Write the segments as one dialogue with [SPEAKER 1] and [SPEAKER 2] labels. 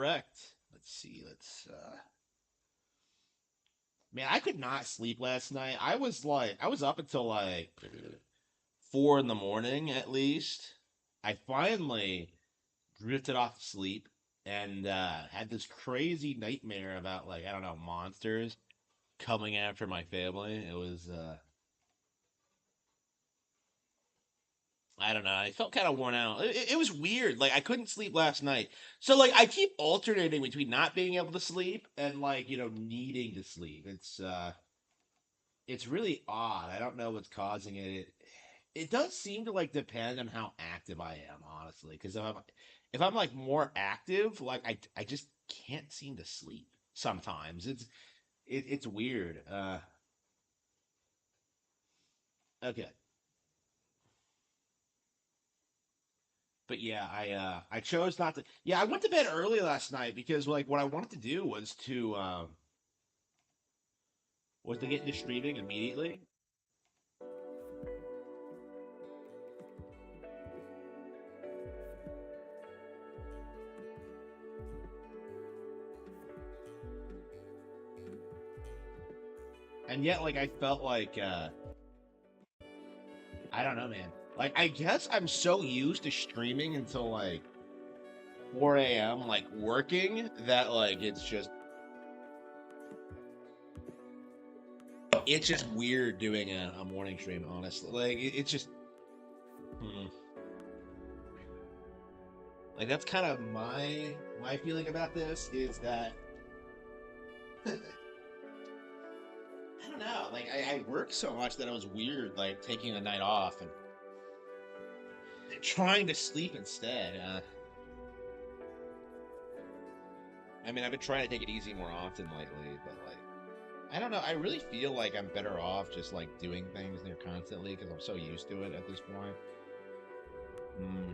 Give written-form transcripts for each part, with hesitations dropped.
[SPEAKER 1] direct. Let's see. Man, I could not sleep last night. I was up until like 4 in the morning at least. I finally drifted off to sleep and had this crazy nightmare about like I don't know monsters coming after my family. It was I don't know. I felt kind of worn out. It was weird. Like I couldn't sleep last night. So like I keep alternating between not being able to sleep and like needing to sleep. It's really odd. I don't know what's causing it. It does seem to like depend on how active I am, honestly. Because if I'm like more active, like I just can't seem to sleep. Sometimes it's weird. Okay, but yeah, I chose not to. Yeah, I went to bed early last night because like what I wanted to do was to get into streaming immediately. And yet like I felt like I don't know, man. Like I guess I'm so used to streaming until like 4 a.m. like working that like it's just weird doing a morning stream, honestly. Like it's just hmm. Like that's kind of my feeling about this is that I don't know. Like I work so much that it was weird, like taking a night off and trying to sleep instead. I mean, I've been trying to take it easy more often lately, but like I don't know. I really feel like I'm better off just like doing things there constantly because I'm so used to it at this point. Mm.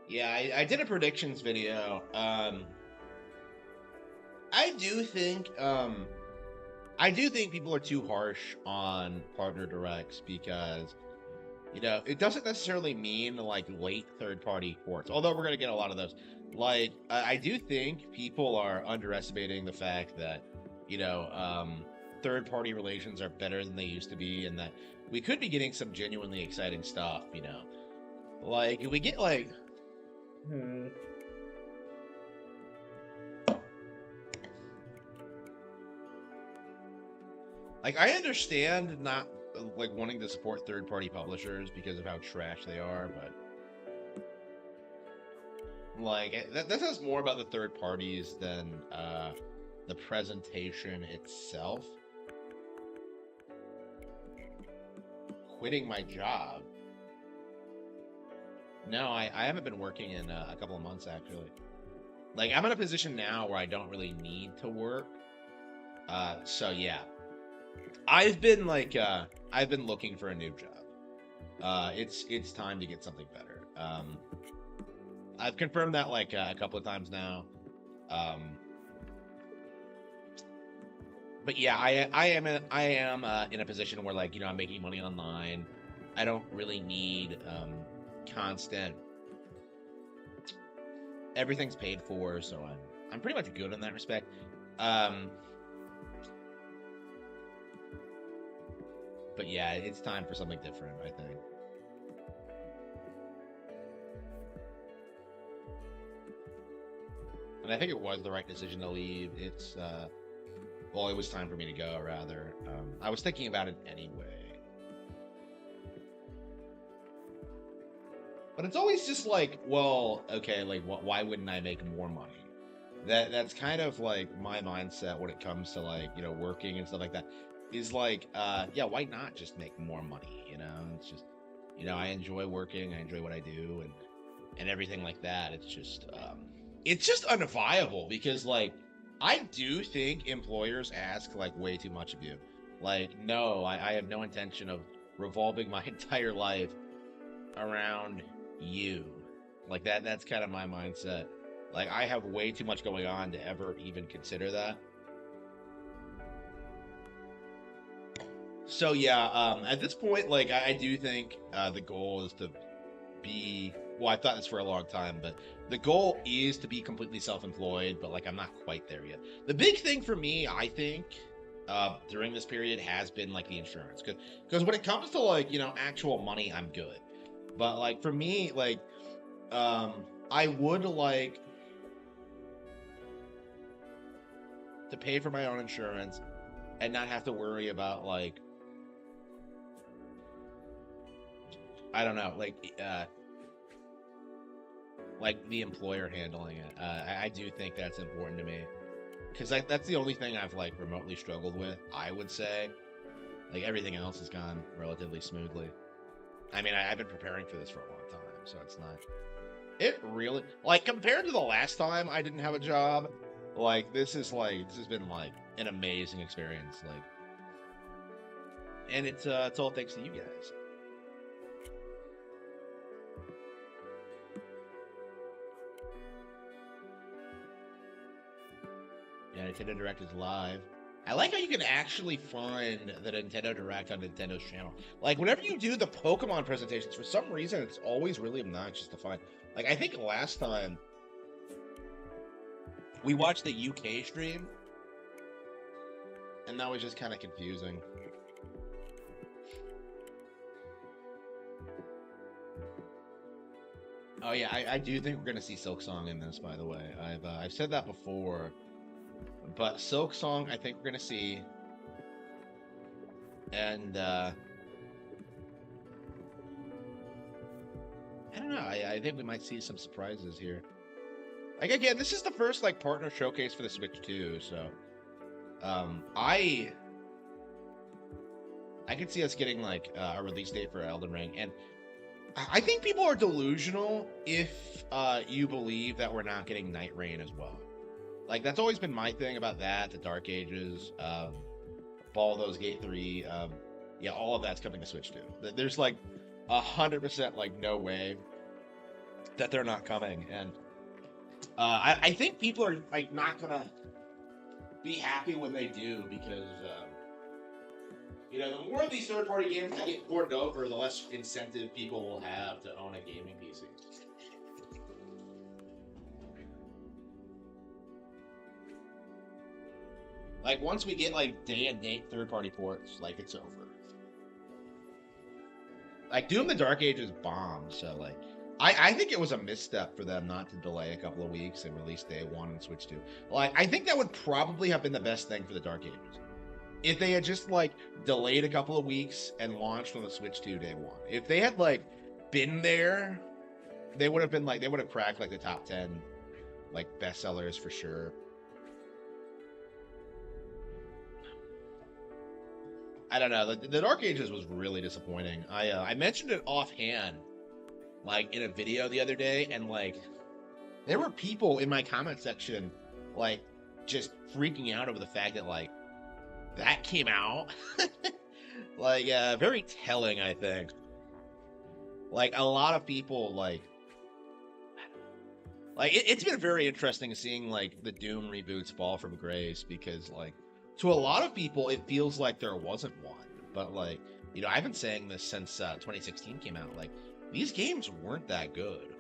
[SPEAKER 1] Yeah, I did a predictions video. I do think I do think people are too harsh on partner directs because it doesn't necessarily mean like late third party ports. Although we're gonna get a lot of those. Like I do think people are underestimating the fact that you know third party relations are better than they used to be, and that we could be getting some genuinely exciting stuff. Like we get like. Hmm. Like I understand not like wanting to support third party publishers because of how trash they are, but like that says more about the third parties than the presentation itself. Quitting my job. No, I haven't been working in a couple of months actually. Like I'm in a position now where I don't really need to work. So yeah, I've been looking for a new job. It's time to get something better. I've confirmed that like a couple of times now. Um, but yeah, I am in a position where like I'm making money online. I don't really need constant. Everything's paid for, so I'm pretty much good in that respect. Um, but yeah, it's time for something different, I think. And I think it was the right decision to leave. Well, it was time for me to go. Rather, I was thinking about it anyway. But it's always just like, well, okay, like, why wouldn't I make more money? That's kind of like my mindset when it comes to like working and stuff like that. Is like, yeah, why not just make more money? It's just, I enjoy working, I enjoy what I do, and everything like that. It's just unviable because like I do think employers ask like way too much of you. Like, no, I have no intention of revolving my entire life around you. Like that's kind of my mindset. Like, I have way too much going on to ever even consider that. So yeah, at this point, like I do think the goal is to be. Well, I thought this for a long time, but the goal is to be completely self-employed. But like, I'm not quite there yet. The big thing for me, I think, during this period has been like the insurance, because when it comes to like actual money, I'm good. But like for me, like um, I would like to pay for my own insurance and not have to worry about like I don't know, like the employer handling it. I do think that's important to me because that's the only thing I've like remotely struggled with. I would say, like everything else has gone relatively smoothly. I mean, I've been preparing for this for a long time, so it's not. It really like compared to the last time I didn't have a job, like this has been like an amazing experience. Like, and it's all thanks to you guys. Yeah, Nintendo Direct is live. I like how you can actually find the Nintendo Direct on Nintendo's channel. Like, whenever you do the Pokemon presentations, for some reason, it's always really obnoxious to find. Like, I think last time we watched the UK stream, and that was just kind of confusing. Oh yeah, I do think we're gonna see Silk Song in this. By the way, I've said that before, but Silk Song I think we're gonna see, and I don't know. I think we might see some surprises here. Like again, this is the first like partner showcase for the Switch too, so I could see us getting like a release date for Elden Ring, and I think people are delusional if you believe that we're not getting Night Rain as well. Like that's always been my thing about that, the Dark Ages, Baldur's Gate 3, yeah, all of that's coming to Switch too. There's like 100% like no way that they're not coming, and I think people are like not gonna be happy when they do because the more of these third-party games that get ported over, the less incentive people will have to own a gaming PC. Like once we get like day and date third-party ports, like it's over. Like Doom the Dark Ages bombed, so like I think it was a misstep for them not to delay a couple of weeks and release day one and Switch 2. Like I think that would probably have been the best thing for the Dark Ages. If they had just like delayed a couple of weeks and launched on the Switch 2 day one. If they had like been there, they would have cracked like the top 10 like bestsellers for sure. I don't know. The Dark Ages was really disappointing. I mentioned it offhand, like in a video the other day, and like there were people in my comment section, like just freaking out over the fact that like that came out. Like very telling, I think. Like a lot of people it's been very interesting seeing like the Doom reboots fall from grace because like to a lot of people it feels like there wasn't one, but like I've been saying this since 2016 came out, like these games weren't that good,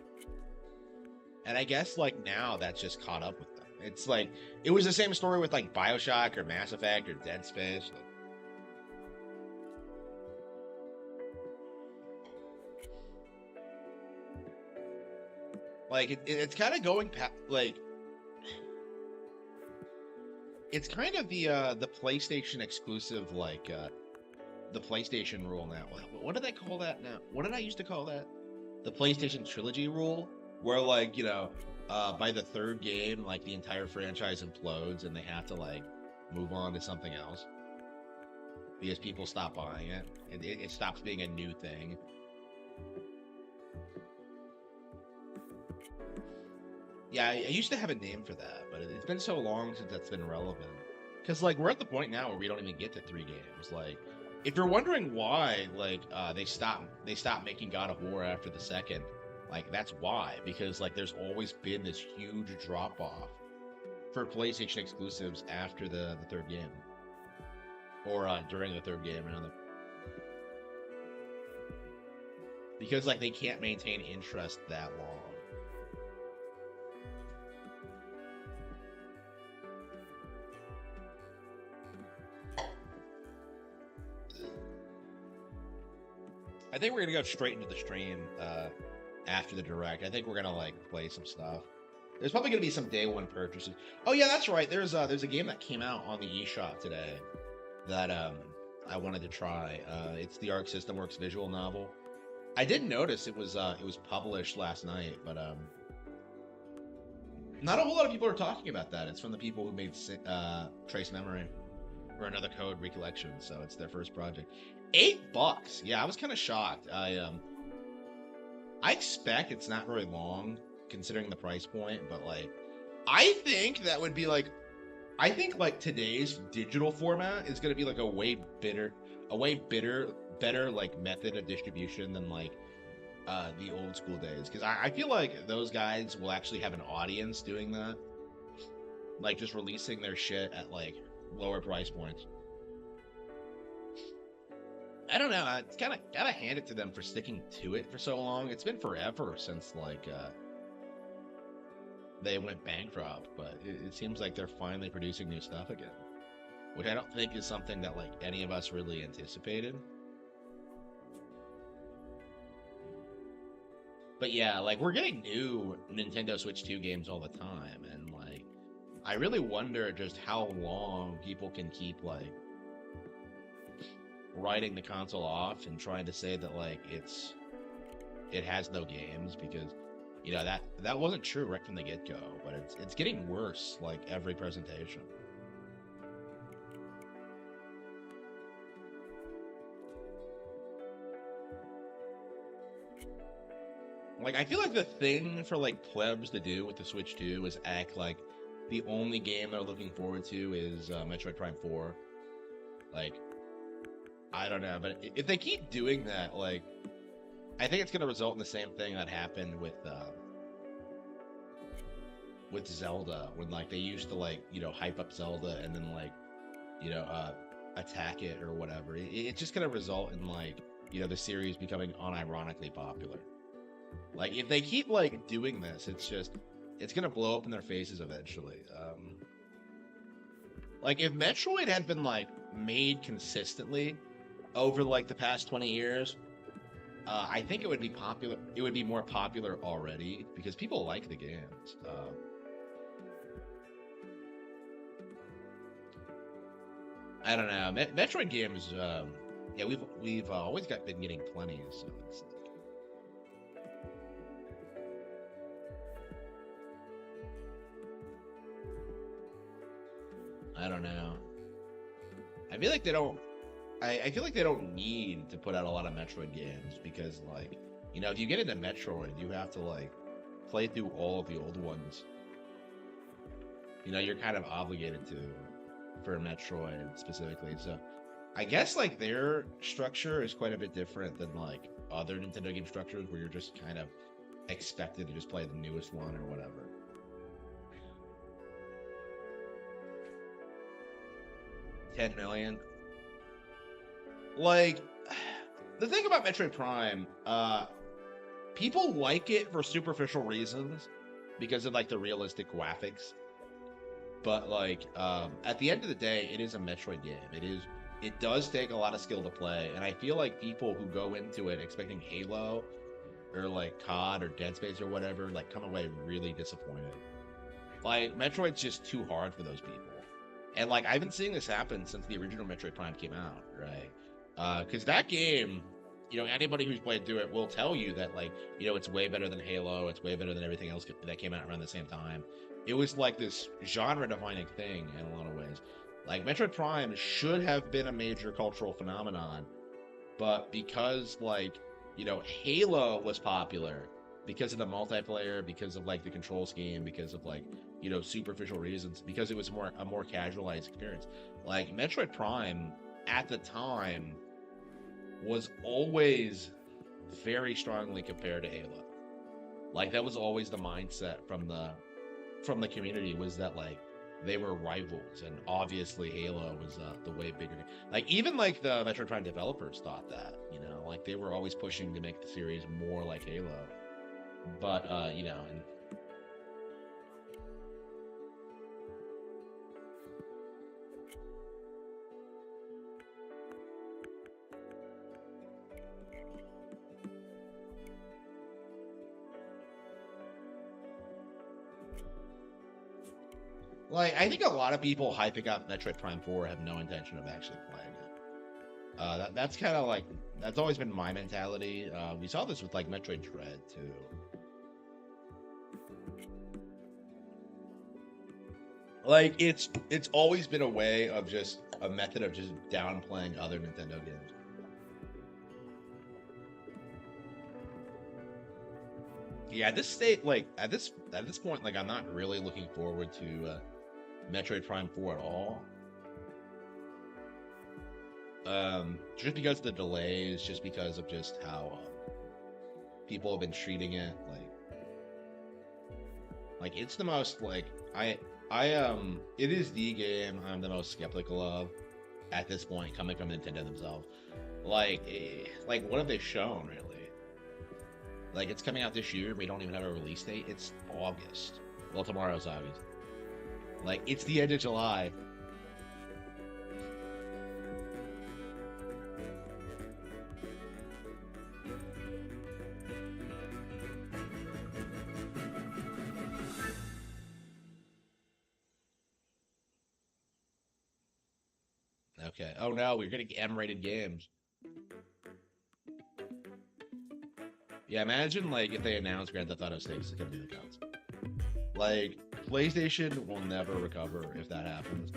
[SPEAKER 1] and I guess like now that's just caught up with them. It's like it was the same story with like BioShock or Mass Effect or Dead Space. Like it's kind of going like it's kind of the PlayStation exclusive, like the PlayStation rule now. What did they call that now? What did I used to call that? The PlayStation trilogy rule, where like by the third game, like the entire franchise implodes and they have to like move on to something else because people stop buying it. It stops being a new thing. Yeah, I used to have a name for that, but it's been so long since that's been relevant. Because like we're at the point now where we don't even get to 3 games. Like, if you're wondering why, like they stopped making God of War after the second, Like that's why, because like there's always been this huge drop off for PlayStation exclusives after the third game, or during the third game, rather, because like they can't maintain interest that long. I think we're gonna go straight into the stream after the direct. I think we're gonna like play some stuff. There's probably gonna be some day one purchases. Oh yeah, that's right. There's a game that came out on the eShop today that I wanted to try. It's the Arc System Works visual novel. I didn't notice it was published last night, but not a whole lot of people are talking about that. It's from the people who made Trace Memory or Another Code Recollection, so it's their first project. $8. Yeah, I was kind of shocked. I expect it's not very long considering the price point, but like I think that would be like I think like today's digital format is going to be like a way better like method of distribution than like the old school days, because I feel like those guys will actually have an audience doing that, like just releasing their shit at like lower price points. I don't know. It's gotta hand it to them for sticking to it for so long. It's been forever since like they went bankrupt, but it seems like they're finally producing new stuff again, which I don't think is something that like any of us really anticipated. But yeah, like we're getting new Nintendo Switch 2 games all the time, and like I really wonder just how long people can keep like writing the console off and trying to say that like it has no games, because you know that wasn't true right from the get-go, but it's getting worse like every presentation. Like I feel like the thing for like plebs to do with the Switch 2 is act like the only game they're looking forward to is Metroid Prime 4. Like I don't know, but if they keep doing that, like I think it's going to result in the same thing that happened with Zelda, when like they used to like hype up Zelda and then like attack it or whatever. It's just going to result in like the series becoming unironically popular. Like if they keep like doing this, it's going to blow up in their faces eventually. Like if Metroid had been like made consistently over like the past 20 years, I think it would be popular. It would be more popular already because people like the games. I don't know. Metroid games. Yeah, we've always been getting plenty. So it's I don't know. I feel like they don't. I feel like they don't need to put out a lot of Metroid games because, like, if you get into Metroid, you have to like play through all of the old ones. You're kind of obligated to for Metroid specifically. So, I guess like their structure is quite a bit different than like other Nintendo game structures, where you're just kind of expected to just play the newest one or whatever. 10 million. Like, the thing about Metroid Prime, people like it for superficial reasons because of like the realistic graphics. But like, at the end of the day, it is a Metroid game. It does take a lot of skill to play, and I feel like people who go into it expecting Halo or like COD or Dead Space or whatever, like come away really disappointed. Like, Metroid's just too hard for those people. And like I've been seeing this happen since the original Metroid Prime came out, right? Because that game, anybody who's played through it will tell you that like, it's way better than Halo. It's way better than everything else that came out around the same time. It was like this genre-defining thing in a lot of ways. Like Metroid Prime should have been a major cultural phenomenon, but because like, Halo was popular because of the multiplayer, because of like the control scheme, because of like superficial reasons, because it was a more casualized experience. Like Metroid Prime at the time was always very strongly compared to Halo. Like that was always the mindset from the community, was that like they were rivals, and obviously Halo was the way bigger. Like even like the Metroid Prime developers thought that, you know, like they were always pushing to make the series more like Halo. But you know, and like I think a lot of people hyping up Metroid Prime 4 have no intention of actually playing it. That's kind of like that's always been my mentality. We saw this with like Metroid Dread too. Like it's always been a way of just a method of just downplaying other Nintendo games. Yeah, at this state, like at this point, like I'm not really looking forward to Metroid Prime 4 at all. Just because of the delays, just because of just how people have been treating it, like it's the most like it is the game I'm the most skeptical of at this point, coming from Nintendo themselves. Like what have they shown really? Like it's coming out this year, we don't even have a release date. It's August. Well, tomorrow's August. Like it's the end of July. Okay. Oh no, we're getting M-rated games. Yeah, imagine like if they announced Grand Theft Auto 6 is gonna be the console. Like PlayStation will never recover if that happens.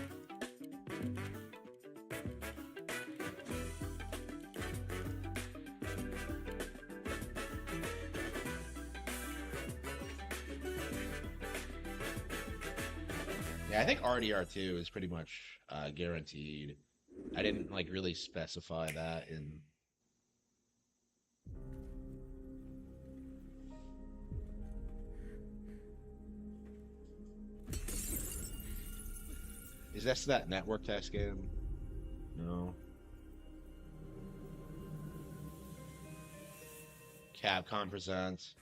[SPEAKER 1] Yeah, I think RDR2 is pretty much guaranteed. I didn't like really specify that in. Is this that network test game? No. Capcom presents.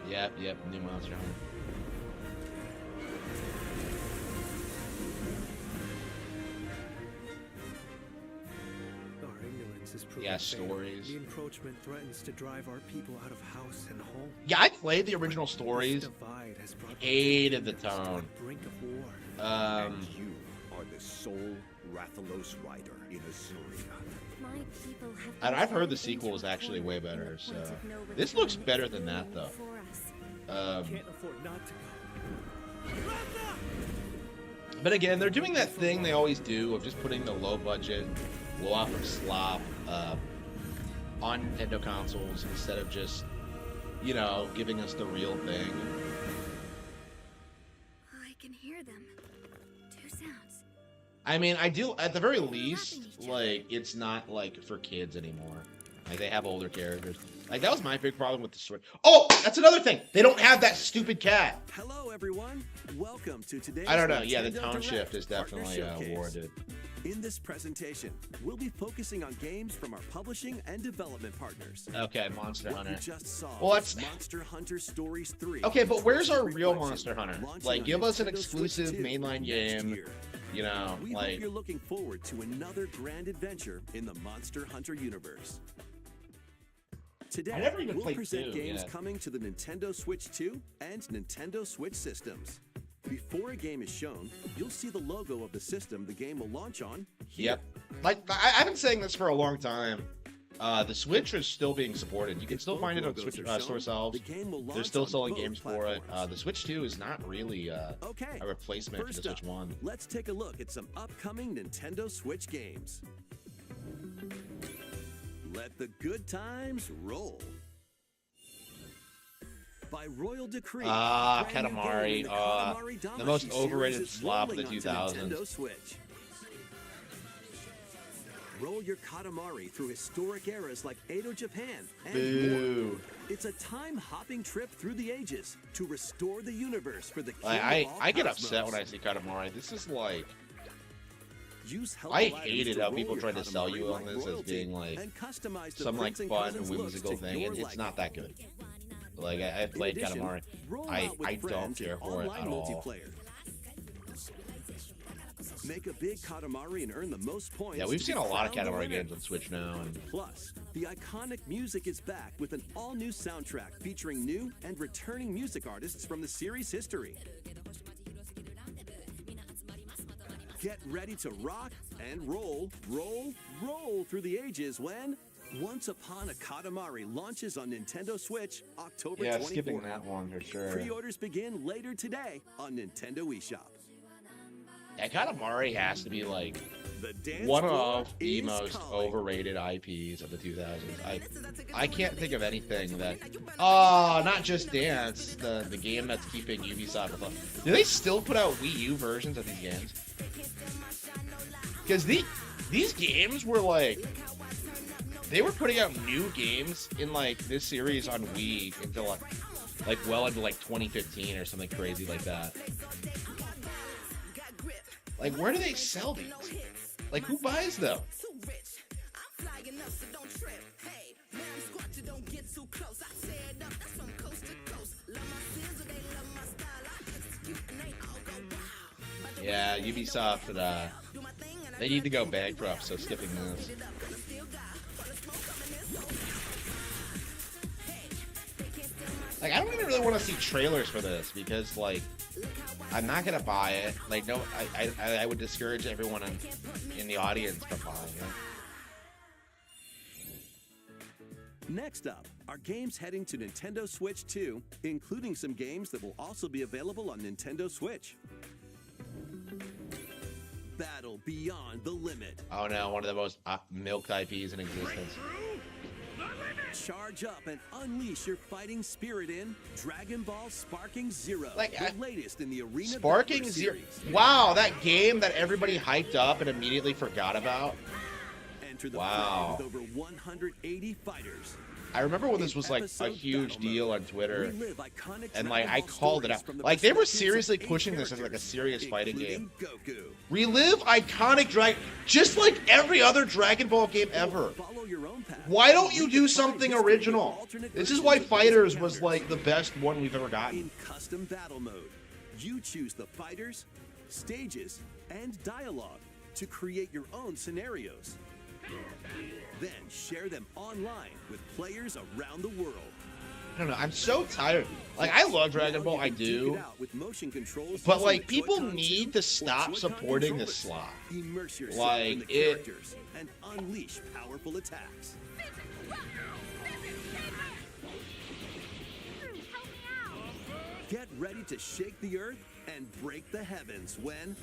[SPEAKER 1] Yep, new Monster Hunter.
[SPEAKER 2] Our ignorance is proving
[SPEAKER 1] Yeah,
[SPEAKER 2] fatal.
[SPEAKER 1] stories.
[SPEAKER 2] The encroachment threatens to drive our people out of house and home.
[SPEAKER 1] Yeah, I played the original stories.
[SPEAKER 2] This divide has brought
[SPEAKER 1] Hated the
[SPEAKER 2] to the
[SPEAKER 1] tone.
[SPEAKER 2] brink of war.
[SPEAKER 3] And you are the sole Rathalos rider in Azuria.
[SPEAKER 4] My people have
[SPEAKER 1] And I've heard the
[SPEAKER 4] been
[SPEAKER 1] sequel is actually way
[SPEAKER 4] in the
[SPEAKER 1] better,
[SPEAKER 4] point
[SPEAKER 1] so
[SPEAKER 4] of no
[SPEAKER 1] this looks
[SPEAKER 4] return
[SPEAKER 1] better
[SPEAKER 4] is
[SPEAKER 1] than that though.
[SPEAKER 4] for us.
[SPEAKER 2] Can't afford not to go.
[SPEAKER 1] But again, they're doing that thing they always do of just putting the low budget, blow off of slop on Nintendo consoles instead of just, you know, giving us the real thing.
[SPEAKER 4] I can hear them. Two sounds.
[SPEAKER 1] I mean, I do, at the very least, like, it's not, like, for kids anymore. Like, they have older characters. Like, that was my big problem with the Switch. Oh, that's another thing! They don't have that stupid cat!
[SPEAKER 5] Hello, everyone. Welcome to today's
[SPEAKER 1] I don't know, yeah, the
[SPEAKER 5] Nintendo
[SPEAKER 1] tone
[SPEAKER 5] Direct
[SPEAKER 1] shift is
[SPEAKER 5] Partner
[SPEAKER 1] definitely
[SPEAKER 5] Showcase.
[SPEAKER 1] warranted.
[SPEAKER 5] In this presentation, we'll be focusing on games from our publishing and development partners.
[SPEAKER 1] Okay, Monster
[SPEAKER 5] What
[SPEAKER 1] Hunter.
[SPEAKER 5] you just saw
[SPEAKER 1] Well,
[SPEAKER 5] was
[SPEAKER 1] that's-
[SPEAKER 5] Monster Hunter Stories 3.
[SPEAKER 1] Okay, but where's our
[SPEAKER 5] Free
[SPEAKER 1] real
[SPEAKER 5] collection,
[SPEAKER 1] Monster Hunter?
[SPEAKER 5] launching
[SPEAKER 1] Like,
[SPEAKER 5] on
[SPEAKER 1] give us an
[SPEAKER 5] Nintendo Switch
[SPEAKER 1] exclusive
[SPEAKER 5] 2
[SPEAKER 1] mainline
[SPEAKER 5] next
[SPEAKER 1] game,
[SPEAKER 5] year.
[SPEAKER 1] you know,
[SPEAKER 5] We hope
[SPEAKER 1] like...
[SPEAKER 5] you're looking forward to another grand adventure in the Monster Hunter universe. Today,
[SPEAKER 1] I never even
[SPEAKER 5] we'll
[SPEAKER 1] played
[SPEAKER 5] present
[SPEAKER 1] 2,
[SPEAKER 5] games
[SPEAKER 1] yeah.
[SPEAKER 5] coming to the Nintendo Switch 2 and Nintendo Switch systems. Before a game is shown, you'll see the logo of the system the game will launch on here.
[SPEAKER 1] Yep. Like, I've been saying this for a long time. The Switch is still being supported. You can still find it on
[SPEAKER 5] Both
[SPEAKER 1] Switch
[SPEAKER 5] logos are
[SPEAKER 1] store
[SPEAKER 5] shown,
[SPEAKER 1] shelves.
[SPEAKER 5] the game will
[SPEAKER 1] They're
[SPEAKER 5] launch
[SPEAKER 1] still
[SPEAKER 5] on
[SPEAKER 1] selling
[SPEAKER 5] both
[SPEAKER 1] games for it.
[SPEAKER 5] platforms.
[SPEAKER 1] The Switch 2 is not really
[SPEAKER 5] Okay,
[SPEAKER 1] a replacement for the
[SPEAKER 5] first
[SPEAKER 1] Switch
[SPEAKER 5] up,
[SPEAKER 1] 1.
[SPEAKER 5] let's take a look at some upcoming Nintendo Switch games. Let the good times roll. By royal decree,
[SPEAKER 1] Ah,
[SPEAKER 5] brand new game
[SPEAKER 1] Katamari.
[SPEAKER 5] in the Katamari
[SPEAKER 1] The
[SPEAKER 5] Damacy
[SPEAKER 1] most overrated
[SPEAKER 5] series is
[SPEAKER 1] slop of the
[SPEAKER 5] rolling onto
[SPEAKER 1] 2000s.
[SPEAKER 5] Nintendo Switch. Roll your Katamari through historic eras like Edo Japan and more.
[SPEAKER 1] Boo.
[SPEAKER 5] It's a time-hopping trip through the ages to restore the universe for the king
[SPEAKER 1] Like,
[SPEAKER 5] of all
[SPEAKER 1] I get
[SPEAKER 5] cosmos.
[SPEAKER 1] upset when I see Katamari. This is like,
[SPEAKER 5] Use helpful
[SPEAKER 1] I
[SPEAKER 5] items
[SPEAKER 1] hated
[SPEAKER 5] to
[SPEAKER 1] how
[SPEAKER 5] roll
[SPEAKER 1] people
[SPEAKER 5] your
[SPEAKER 1] tried to sell
[SPEAKER 5] Katamari
[SPEAKER 1] you on
[SPEAKER 5] like
[SPEAKER 1] this as
[SPEAKER 5] royalty
[SPEAKER 1] being like
[SPEAKER 5] and customize the
[SPEAKER 1] some like
[SPEAKER 5] prince and
[SPEAKER 1] fun,
[SPEAKER 5] cousins' looks
[SPEAKER 1] whimsical
[SPEAKER 5] to
[SPEAKER 1] thing,
[SPEAKER 5] your
[SPEAKER 1] and it's
[SPEAKER 5] liking.
[SPEAKER 1] not that good. Like I
[SPEAKER 5] In
[SPEAKER 1] played
[SPEAKER 5] addition,
[SPEAKER 1] Katamari.
[SPEAKER 5] roll
[SPEAKER 1] I
[SPEAKER 5] out with
[SPEAKER 1] don't
[SPEAKER 5] friends in
[SPEAKER 1] care for it
[SPEAKER 5] online
[SPEAKER 1] at all.
[SPEAKER 5] multiplayer. Make a big Katamari and earn the most points.
[SPEAKER 1] Yeah, we've
[SPEAKER 5] to
[SPEAKER 1] seen
[SPEAKER 5] be
[SPEAKER 1] a lot of
[SPEAKER 5] crowned the
[SPEAKER 1] Katamari
[SPEAKER 5] winner.
[SPEAKER 1] games on Switch now, and
[SPEAKER 5] Plus, the iconic music is back with an all-new soundtrack featuring new and returning music artists from the series' history. Get ready to rock and roll through the ages when Once Upon a Katamari launches on Nintendo Switch October 24th.
[SPEAKER 1] skipping that one for sure.
[SPEAKER 5] Pre-orders begin later today on Nintendo eShop.
[SPEAKER 1] Yeah, Katamari has to be like
[SPEAKER 5] The dance
[SPEAKER 1] one
[SPEAKER 5] floor
[SPEAKER 1] of the
[SPEAKER 5] is
[SPEAKER 1] most
[SPEAKER 5] calling.
[SPEAKER 1] overrated IPs of the 2000s. I can't think of anything that. Oh, not just Dance, the game that's keeping Ubisoft afloat. Do they still put out Wii U versions of these games? Because these games were like, they were putting out new games in like this series on Wii until like well into like 2015 or something crazy like that. Like, where do they sell these? Like, who buys them? Yeah, Ubisoft, they need to go bankrupt, so skipping this. Like, I don't even really want to see trailers for this, because, like, I'm not gonna buy it. Like, no, I would discourage everyone in the audience from buying it.
[SPEAKER 5] Next up are games heading to Nintendo Switch 2, including some games that will also be available on Nintendo Switch. Battle Beyond the Limit.
[SPEAKER 1] Oh no, one of the most milked IPs in existence.
[SPEAKER 5] Charge up and unleash your fighting spirit in Dragon Ball Sparking Zero,
[SPEAKER 1] Like,
[SPEAKER 5] the latest in the Arena
[SPEAKER 1] Sparking
[SPEAKER 5] Battler
[SPEAKER 1] Zero.
[SPEAKER 5] series.
[SPEAKER 1] Wow, that game that everybody hyped up and immediately forgot about.
[SPEAKER 5] Enter the
[SPEAKER 1] Wow.
[SPEAKER 5] fray with over 180 fighters.
[SPEAKER 1] I remember when this was like a
[SPEAKER 5] Episode
[SPEAKER 1] huge
[SPEAKER 5] battle
[SPEAKER 1] deal
[SPEAKER 5] mode.
[SPEAKER 1] on Twitter,
[SPEAKER 5] Relive iconic
[SPEAKER 1] and
[SPEAKER 5] Dragon
[SPEAKER 1] like I
[SPEAKER 5] Ball
[SPEAKER 1] called it
[SPEAKER 5] stories
[SPEAKER 1] out.
[SPEAKER 5] from the
[SPEAKER 1] Like they were
[SPEAKER 5] perspectives of
[SPEAKER 1] seriously
[SPEAKER 5] 8
[SPEAKER 1] pushing this as like a
[SPEAKER 5] characters,
[SPEAKER 1] serious fighting
[SPEAKER 5] including
[SPEAKER 1] game.
[SPEAKER 5] Goku.
[SPEAKER 1] Relive iconic Dragon, just like every other Dragon Ball game ever.
[SPEAKER 5] Follow your own path.
[SPEAKER 1] Why don't you do
[SPEAKER 5] Redefine
[SPEAKER 1] something
[SPEAKER 5] history with
[SPEAKER 1] original?
[SPEAKER 5] alternate
[SPEAKER 1] This is
[SPEAKER 5] versions
[SPEAKER 1] why
[SPEAKER 5] of these
[SPEAKER 1] Fighters was
[SPEAKER 5] encounters.
[SPEAKER 1] like the best one we've ever gotten.
[SPEAKER 5] In custom battle mode, you choose the fighters, stages, and dialogue to create your own scenarios. Then share them online with players around the world.
[SPEAKER 1] I don't know. I'm so tired. Like I love Dragon Ball, I
[SPEAKER 5] You can duke
[SPEAKER 1] do.
[SPEAKER 5] it out with motion controls
[SPEAKER 1] But
[SPEAKER 5] using
[SPEAKER 1] like
[SPEAKER 5] the
[SPEAKER 1] people
[SPEAKER 5] Joy-Con
[SPEAKER 1] need
[SPEAKER 5] 2
[SPEAKER 1] to
[SPEAKER 5] or
[SPEAKER 1] stop
[SPEAKER 5] Joy-Con
[SPEAKER 1] supporting this
[SPEAKER 5] controllers.
[SPEAKER 1] slot.
[SPEAKER 5] Immerse yourself
[SPEAKER 1] Like,
[SPEAKER 5] in the
[SPEAKER 1] it-
[SPEAKER 5] characters and unleash powerful attacks. Get ready to shake the earth and break the heavens when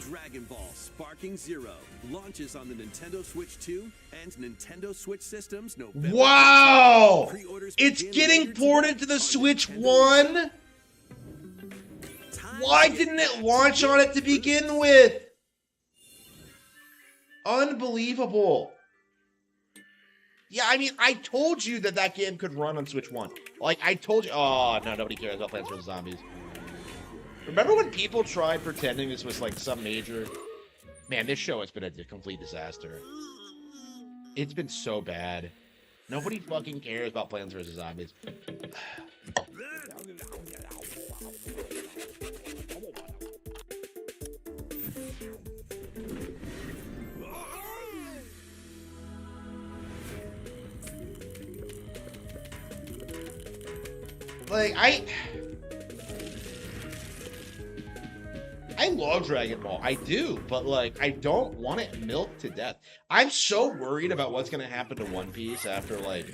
[SPEAKER 5] Dragon Ball Sparking Zero launches on the Nintendo Switch 2 and Nintendo Switch systems November.
[SPEAKER 1] Wow!
[SPEAKER 5] 15th. Pre-orders
[SPEAKER 1] It's
[SPEAKER 5] begin
[SPEAKER 1] getting
[SPEAKER 5] later
[SPEAKER 1] ported
[SPEAKER 5] today
[SPEAKER 1] to the
[SPEAKER 5] on
[SPEAKER 1] Switch
[SPEAKER 5] Nintendo
[SPEAKER 1] 1?
[SPEAKER 5] Time
[SPEAKER 1] Why
[SPEAKER 5] to
[SPEAKER 1] didn't
[SPEAKER 5] get
[SPEAKER 1] it launch on it to begin with? Unbelievable. Yeah, I mean, I told you that that game could run on Switch 1. Like, I told you. Oh, no, nobody cares about Plants vs. Zombies. Remember when people tried pretending this was, like, some major... Man, this show has been a complete disaster. It's been so bad. Nobody fucking cares about Plants vs. Zombies. Like, I love Dragon Ball. I do, but like I don't want it milked to death. I'm so worried about what's gonna happen to One Piece after like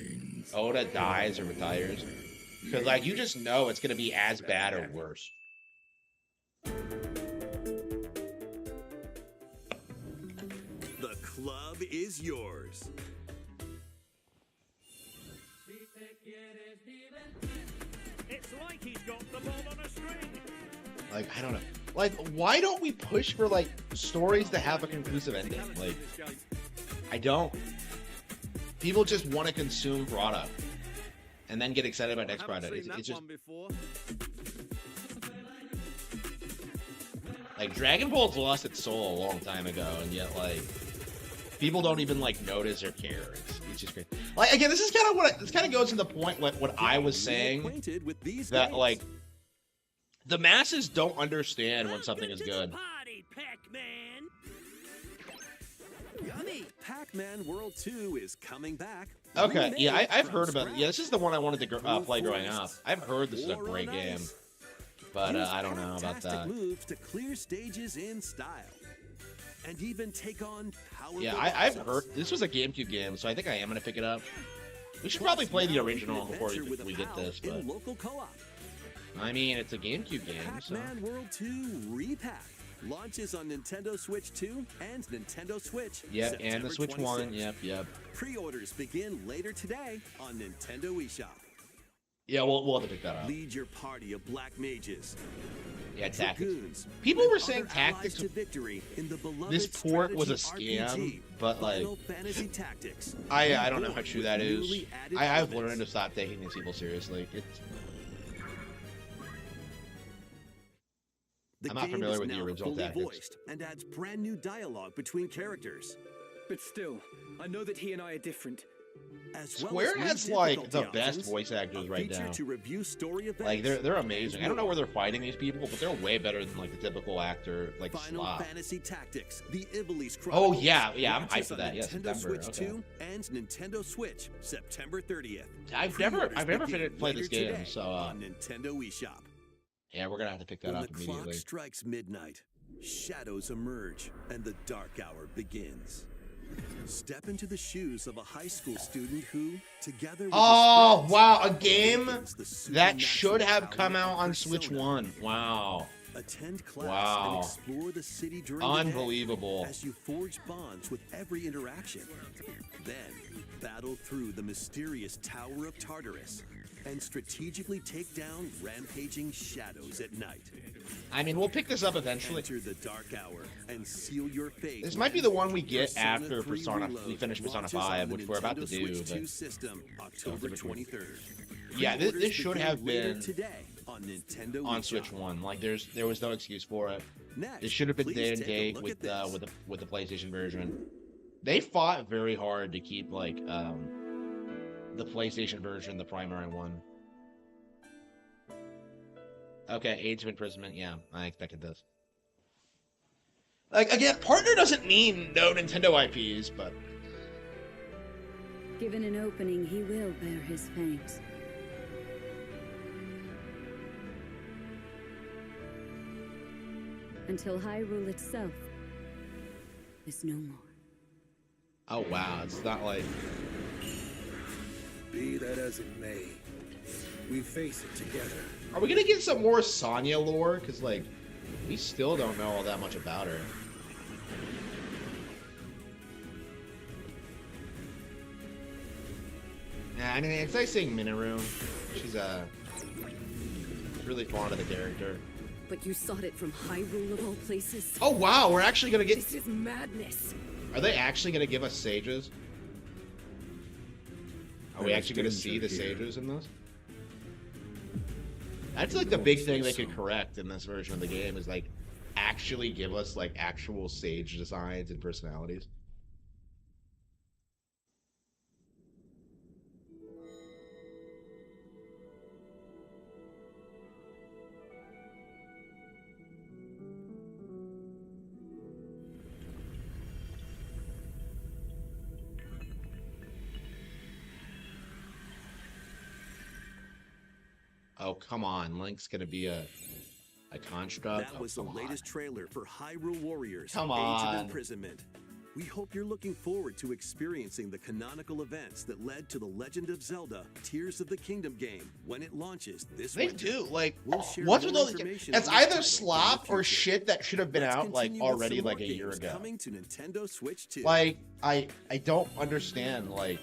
[SPEAKER 1] Oda dies or retires. Because like you just know it's gonna be as bad or worse.
[SPEAKER 5] The club is yours.
[SPEAKER 1] Like, I don't know. Like, why don't we push for, like, stories to have a conclusive ending? Like, I don't. People just want to consume product and then get excited about next product. It's just... Like, Dragon Ball's lost its soul a long time ago, and yet, like, people don't even, like, notice or care. It's just great. Like, again, this is kind of what... This kind of goes to the point, like, what I was saying, that, like, the masses don't understand when something is good.
[SPEAKER 5] Yummy! Pac-Man World 2 is coming back.
[SPEAKER 1] Okay, yeah, I've heard about it. Yeah, this is the one I wanted to play growing up. I've heard this is a great game, but I don't know about that.
[SPEAKER 5] Moves to clear stages in style, and even take on powerful.
[SPEAKER 1] Yeah, I've heard this was a GameCube game, so I think I am gonna pick it up. We should probably play the original before we get this, but
[SPEAKER 5] local co-op.
[SPEAKER 1] I mean, it's a GameCube game, so.
[SPEAKER 5] Pac-Man World 2 Repack launches on Nintendo Switch 2 and Nintendo Switch.
[SPEAKER 1] Yep,
[SPEAKER 5] September
[SPEAKER 1] and the Switch 1. Yep.
[SPEAKER 5] Pre-orders begin later today on Nintendo eShop.
[SPEAKER 1] Yeah, we'll have to pick that up.
[SPEAKER 5] Lead your party of black mages.
[SPEAKER 1] Yeah, Tactics.
[SPEAKER 5] Dragoons,
[SPEAKER 1] People
[SPEAKER 5] and
[SPEAKER 1] were saying
[SPEAKER 5] other allies
[SPEAKER 1] Tactics.
[SPEAKER 5] to victory in the beloved
[SPEAKER 1] This port was a
[SPEAKER 5] strategy
[SPEAKER 1] scam,
[SPEAKER 5] RPG,
[SPEAKER 1] but like,
[SPEAKER 5] Final Fantasy Tactics.
[SPEAKER 1] I don't know how true that is.
[SPEAKER 5] Newly added
[SPEAKER 1] I've
[SPEAKER 5] elements.
[SPEAKER 1] learned to stop taking these people seriously. I'm not
[SPEAKER 5] game
[SPEAKER 1] familiar
[SPEAKER 5] is
[SPEAKER 1] with the
[SPEAKER 5] now
[SPEAKER 1] original
[SPEAKER 5] fully
[SPEAKER 1] Tactics.
[SPEAKER 5] voiced and adds brand new dialogue between characters.
[SPEAKER 2] But still, I know that he and I are different.
[SPEAKER 5] As well
[SPEAKER 1] Square
[SPEAKER 5] as
[SPEAKER 1] has
[SPEAKER 5] new
[SPEAKER 1] like the
[SPEAKER 5] difficulty
[SPEAKER 1] best
[SPEAKER 5] options,
[SPEAKER 1] voice actors
[SPEAKER 5] a
[SPEAKER 1] right
[SPEAKER 5] feature
[SPEAKER 1] now.
[SPEAKER 5] to review story events,
[SPEAKER 1] Like they're amazing. I don't know where they're fighting these people, but they're way better than like the typical actor like
[SPEAKER 5] Final
[SPEAKER 1] slot.
[SPEAKER 5] Fantasy Tactics, the Ivalice
[SPEAKER 1] Oh
[SPEAKER 5] Chronicles.
[SPEAKER 1] yeah, I'm hyped
[SPEAKER 5] launches
[SPEAKER 1] for
[SPEAKER 5] on
[SPEAKER 1] that. Yeah,
[SPEAKER 5] Nintendo
[SPEAKER 1] September.
[SPEAKER 5] Switch
[SPEAKER 1] Okay.
[SPEAKER 5] 2 and Nintendo Switch, September 30th.
[SPEAKER 1] I've never
[SPEAKER 5] Pre-orders
[SPEAKER 1] played this
[SPEAKER 5] begin
[SPEAKER 1] game,
[SPEAKER 5] later
[SPEAKER 1] so
[SPEAKER 5] today on Nintendo eShop.
[SPEAKER 1] yeah, we're gonna have to pick that
[SPEAKER 5] When
[SPEAKER 1] up
[SPEAKER 5] the
[SPEAKER 1] immediately.
[SPEAKER 5] clock strikes midnight, shadows emerge and the dark hour begins. Step into the shoes of a high school student who, together with
[SPEAKER 1] Oh
[SPEAKER 5] his friends,
[SPEAKER 1] wow, a game
[SPEAKER 5] awakens the
[SPEAKER 1] that should
[SPEAKER 5] supernatural
[SPEAKER 1] have
[SPEAKER 5] power
[SPEAKER 1] come out
[SPEAKER 5] of
[SPEAKER 1] on
[SPEAKER 5] Persona.
[SPEAKER 1] Switch 1. Wow.
[SPEAKER 5] Attend class
[SPEAKER 1] Wow.
[SPEAKER 5] and explore the city during
[SPEAKER 1] Unbelievable.
[SPEAKER 5] the day as you forge bonds with every interaction. Then battle through the mysterious Tower of Tartarus and strategically take down rampaging shadows at night.
[SPEAKER 1] I mean, we'll pick this up eventually.
[SPEAKER 5] Enter the dark hour and seal your fate.
[SPEAKER 1] This might be the one we get
[SPEAKER 5] Persona
[SPEAKER 1] after
[SPEAKER 5] 3
[SPEAKER 1] Persona.
[SPEAKER 5] Reload
[SPEAKER 1] We finish Persona
[SPEAKER 5] launches
[SPEAKER 1] 5,
[SPEAKER 5] on the
[SPEAKER 1] which we're about to
[SPEAKER 5] Nintendo
[SPEAKER 1] do.
[SPEAKER 5] Switch 2
[SPEAKER 1] But
[SPEAKER 5] system, October 23rd.
[SPEAKER 1] yeah, this
[SPEAKER 5] Pre-orders
[SPEAKER 1] should
[SPEAKER 5] begin
[SPEAKER 1] have
[SPEAKER 5] later
[SPEAKER 1] been
[SPEAKER 5] today on Nintendo
[SPEAKER 1] on
[SPEAKER 5] eShop.
[SPEAKER 1] Switch 1. Like there was no excuse for it.
[SPEAKER 5] Next,
[SPEAKER 1] It should have been
[SPEAKER 5] please
[SPEAKER 1] day and
[SPEAKER 5] take a
[SPEAKER 1] date
[SPEAKER 5] look
[SPEAKER 1] with
[SPEAKER 5] at this.
[SPEAKER 1] the PlayStation version. They fought very hard to keep like the PlayStation version the primary one. Okay, age of imprisonment. Yeah, I expected this. Like again, partner doesn't mean no Nintendo IPs, but
[SPEAKER 6] Given an opening, he will bear his fangs. Until Hyrule itself is no more.
[SPEAKER 1] oh wow, it's not like
[SPEAKER 2] Be that as it may, we face it together.
[SPEAKER 1] are we gonna get some more Sonya lore? Because like we still don't know all that much about her. Yeah, I mean, it's like saying Minoru. She's really fond of the character.
[SPEAKER 6] But you sought it from Hyrule of all places?
[SPEAKER 1] Oh wow, we're actually gonna get.
[SPEAKER 6] This is madness.
[SPEAKER 1] Are they actually gonna give us sages? Are we
[SPEAKER 2] There's
[SPEAKER 1] actually gonna see
[SPEAKER 2] danger
[SPEAKER 1] the
[SPEAKER 2] here.
[SPEAKER 1] sages in this? That's like the big thing they could correct in this version of the game is like actually give us like actual sage designs and personalities. Oh, come on. Link's gonna be a construct.
[SPEAKER 5] That was
[SPEAKER 1] Oh,
[SPEAKER 5] the
[SPEAKER 1] come on.
[SPEAKER 5] latest trailer for Hyrule Warriors:
[SPEAKER 1] Come
[SPEAKER 5] Age
[SPEAKER 1] on.
[SPEAKER 5] of Imprisonment. We hope you're looking forward to experiencing the canonical events that led to The Legend of Zelda: Tears of the Kingdom game when it launches this
[SPEAKER 1] They
[SPEAKER 5] winter.
[SPEAKER 1] do like
[SPEAKER 5] We'll share
[SPEAKER 1] what's with
[SPEAKER 5] more
[SPEAKER 1] all the?
[SPEAKER 5] information
[SPEAKER 1] It's
[SPEAKER 5] on this
[SPEAKER 1] either
[SPEAKER 5] title
[SPEAKER 1] slop
[SPEAKER 5] in the
[SPEAKER 1] or
[SPEAKER 5] future.
[SPEAKER 1] shit that should have been
[SPEAKER 5] Let's
[SPEAKER 1] out like
[SPEAKER 5] continue with
[SPEAKER 1] already
[SPEAKER 5] some
[SPEAKER 1] like
[SPEAKER 5] more
[SPEAKER 1] a year
[SPEAKER 5] games
[SPEAKER 1] ago.
[SPEAKER 5] Coming to Nintendo Switch 2.
[SPEAKER 1] Like I don't understand like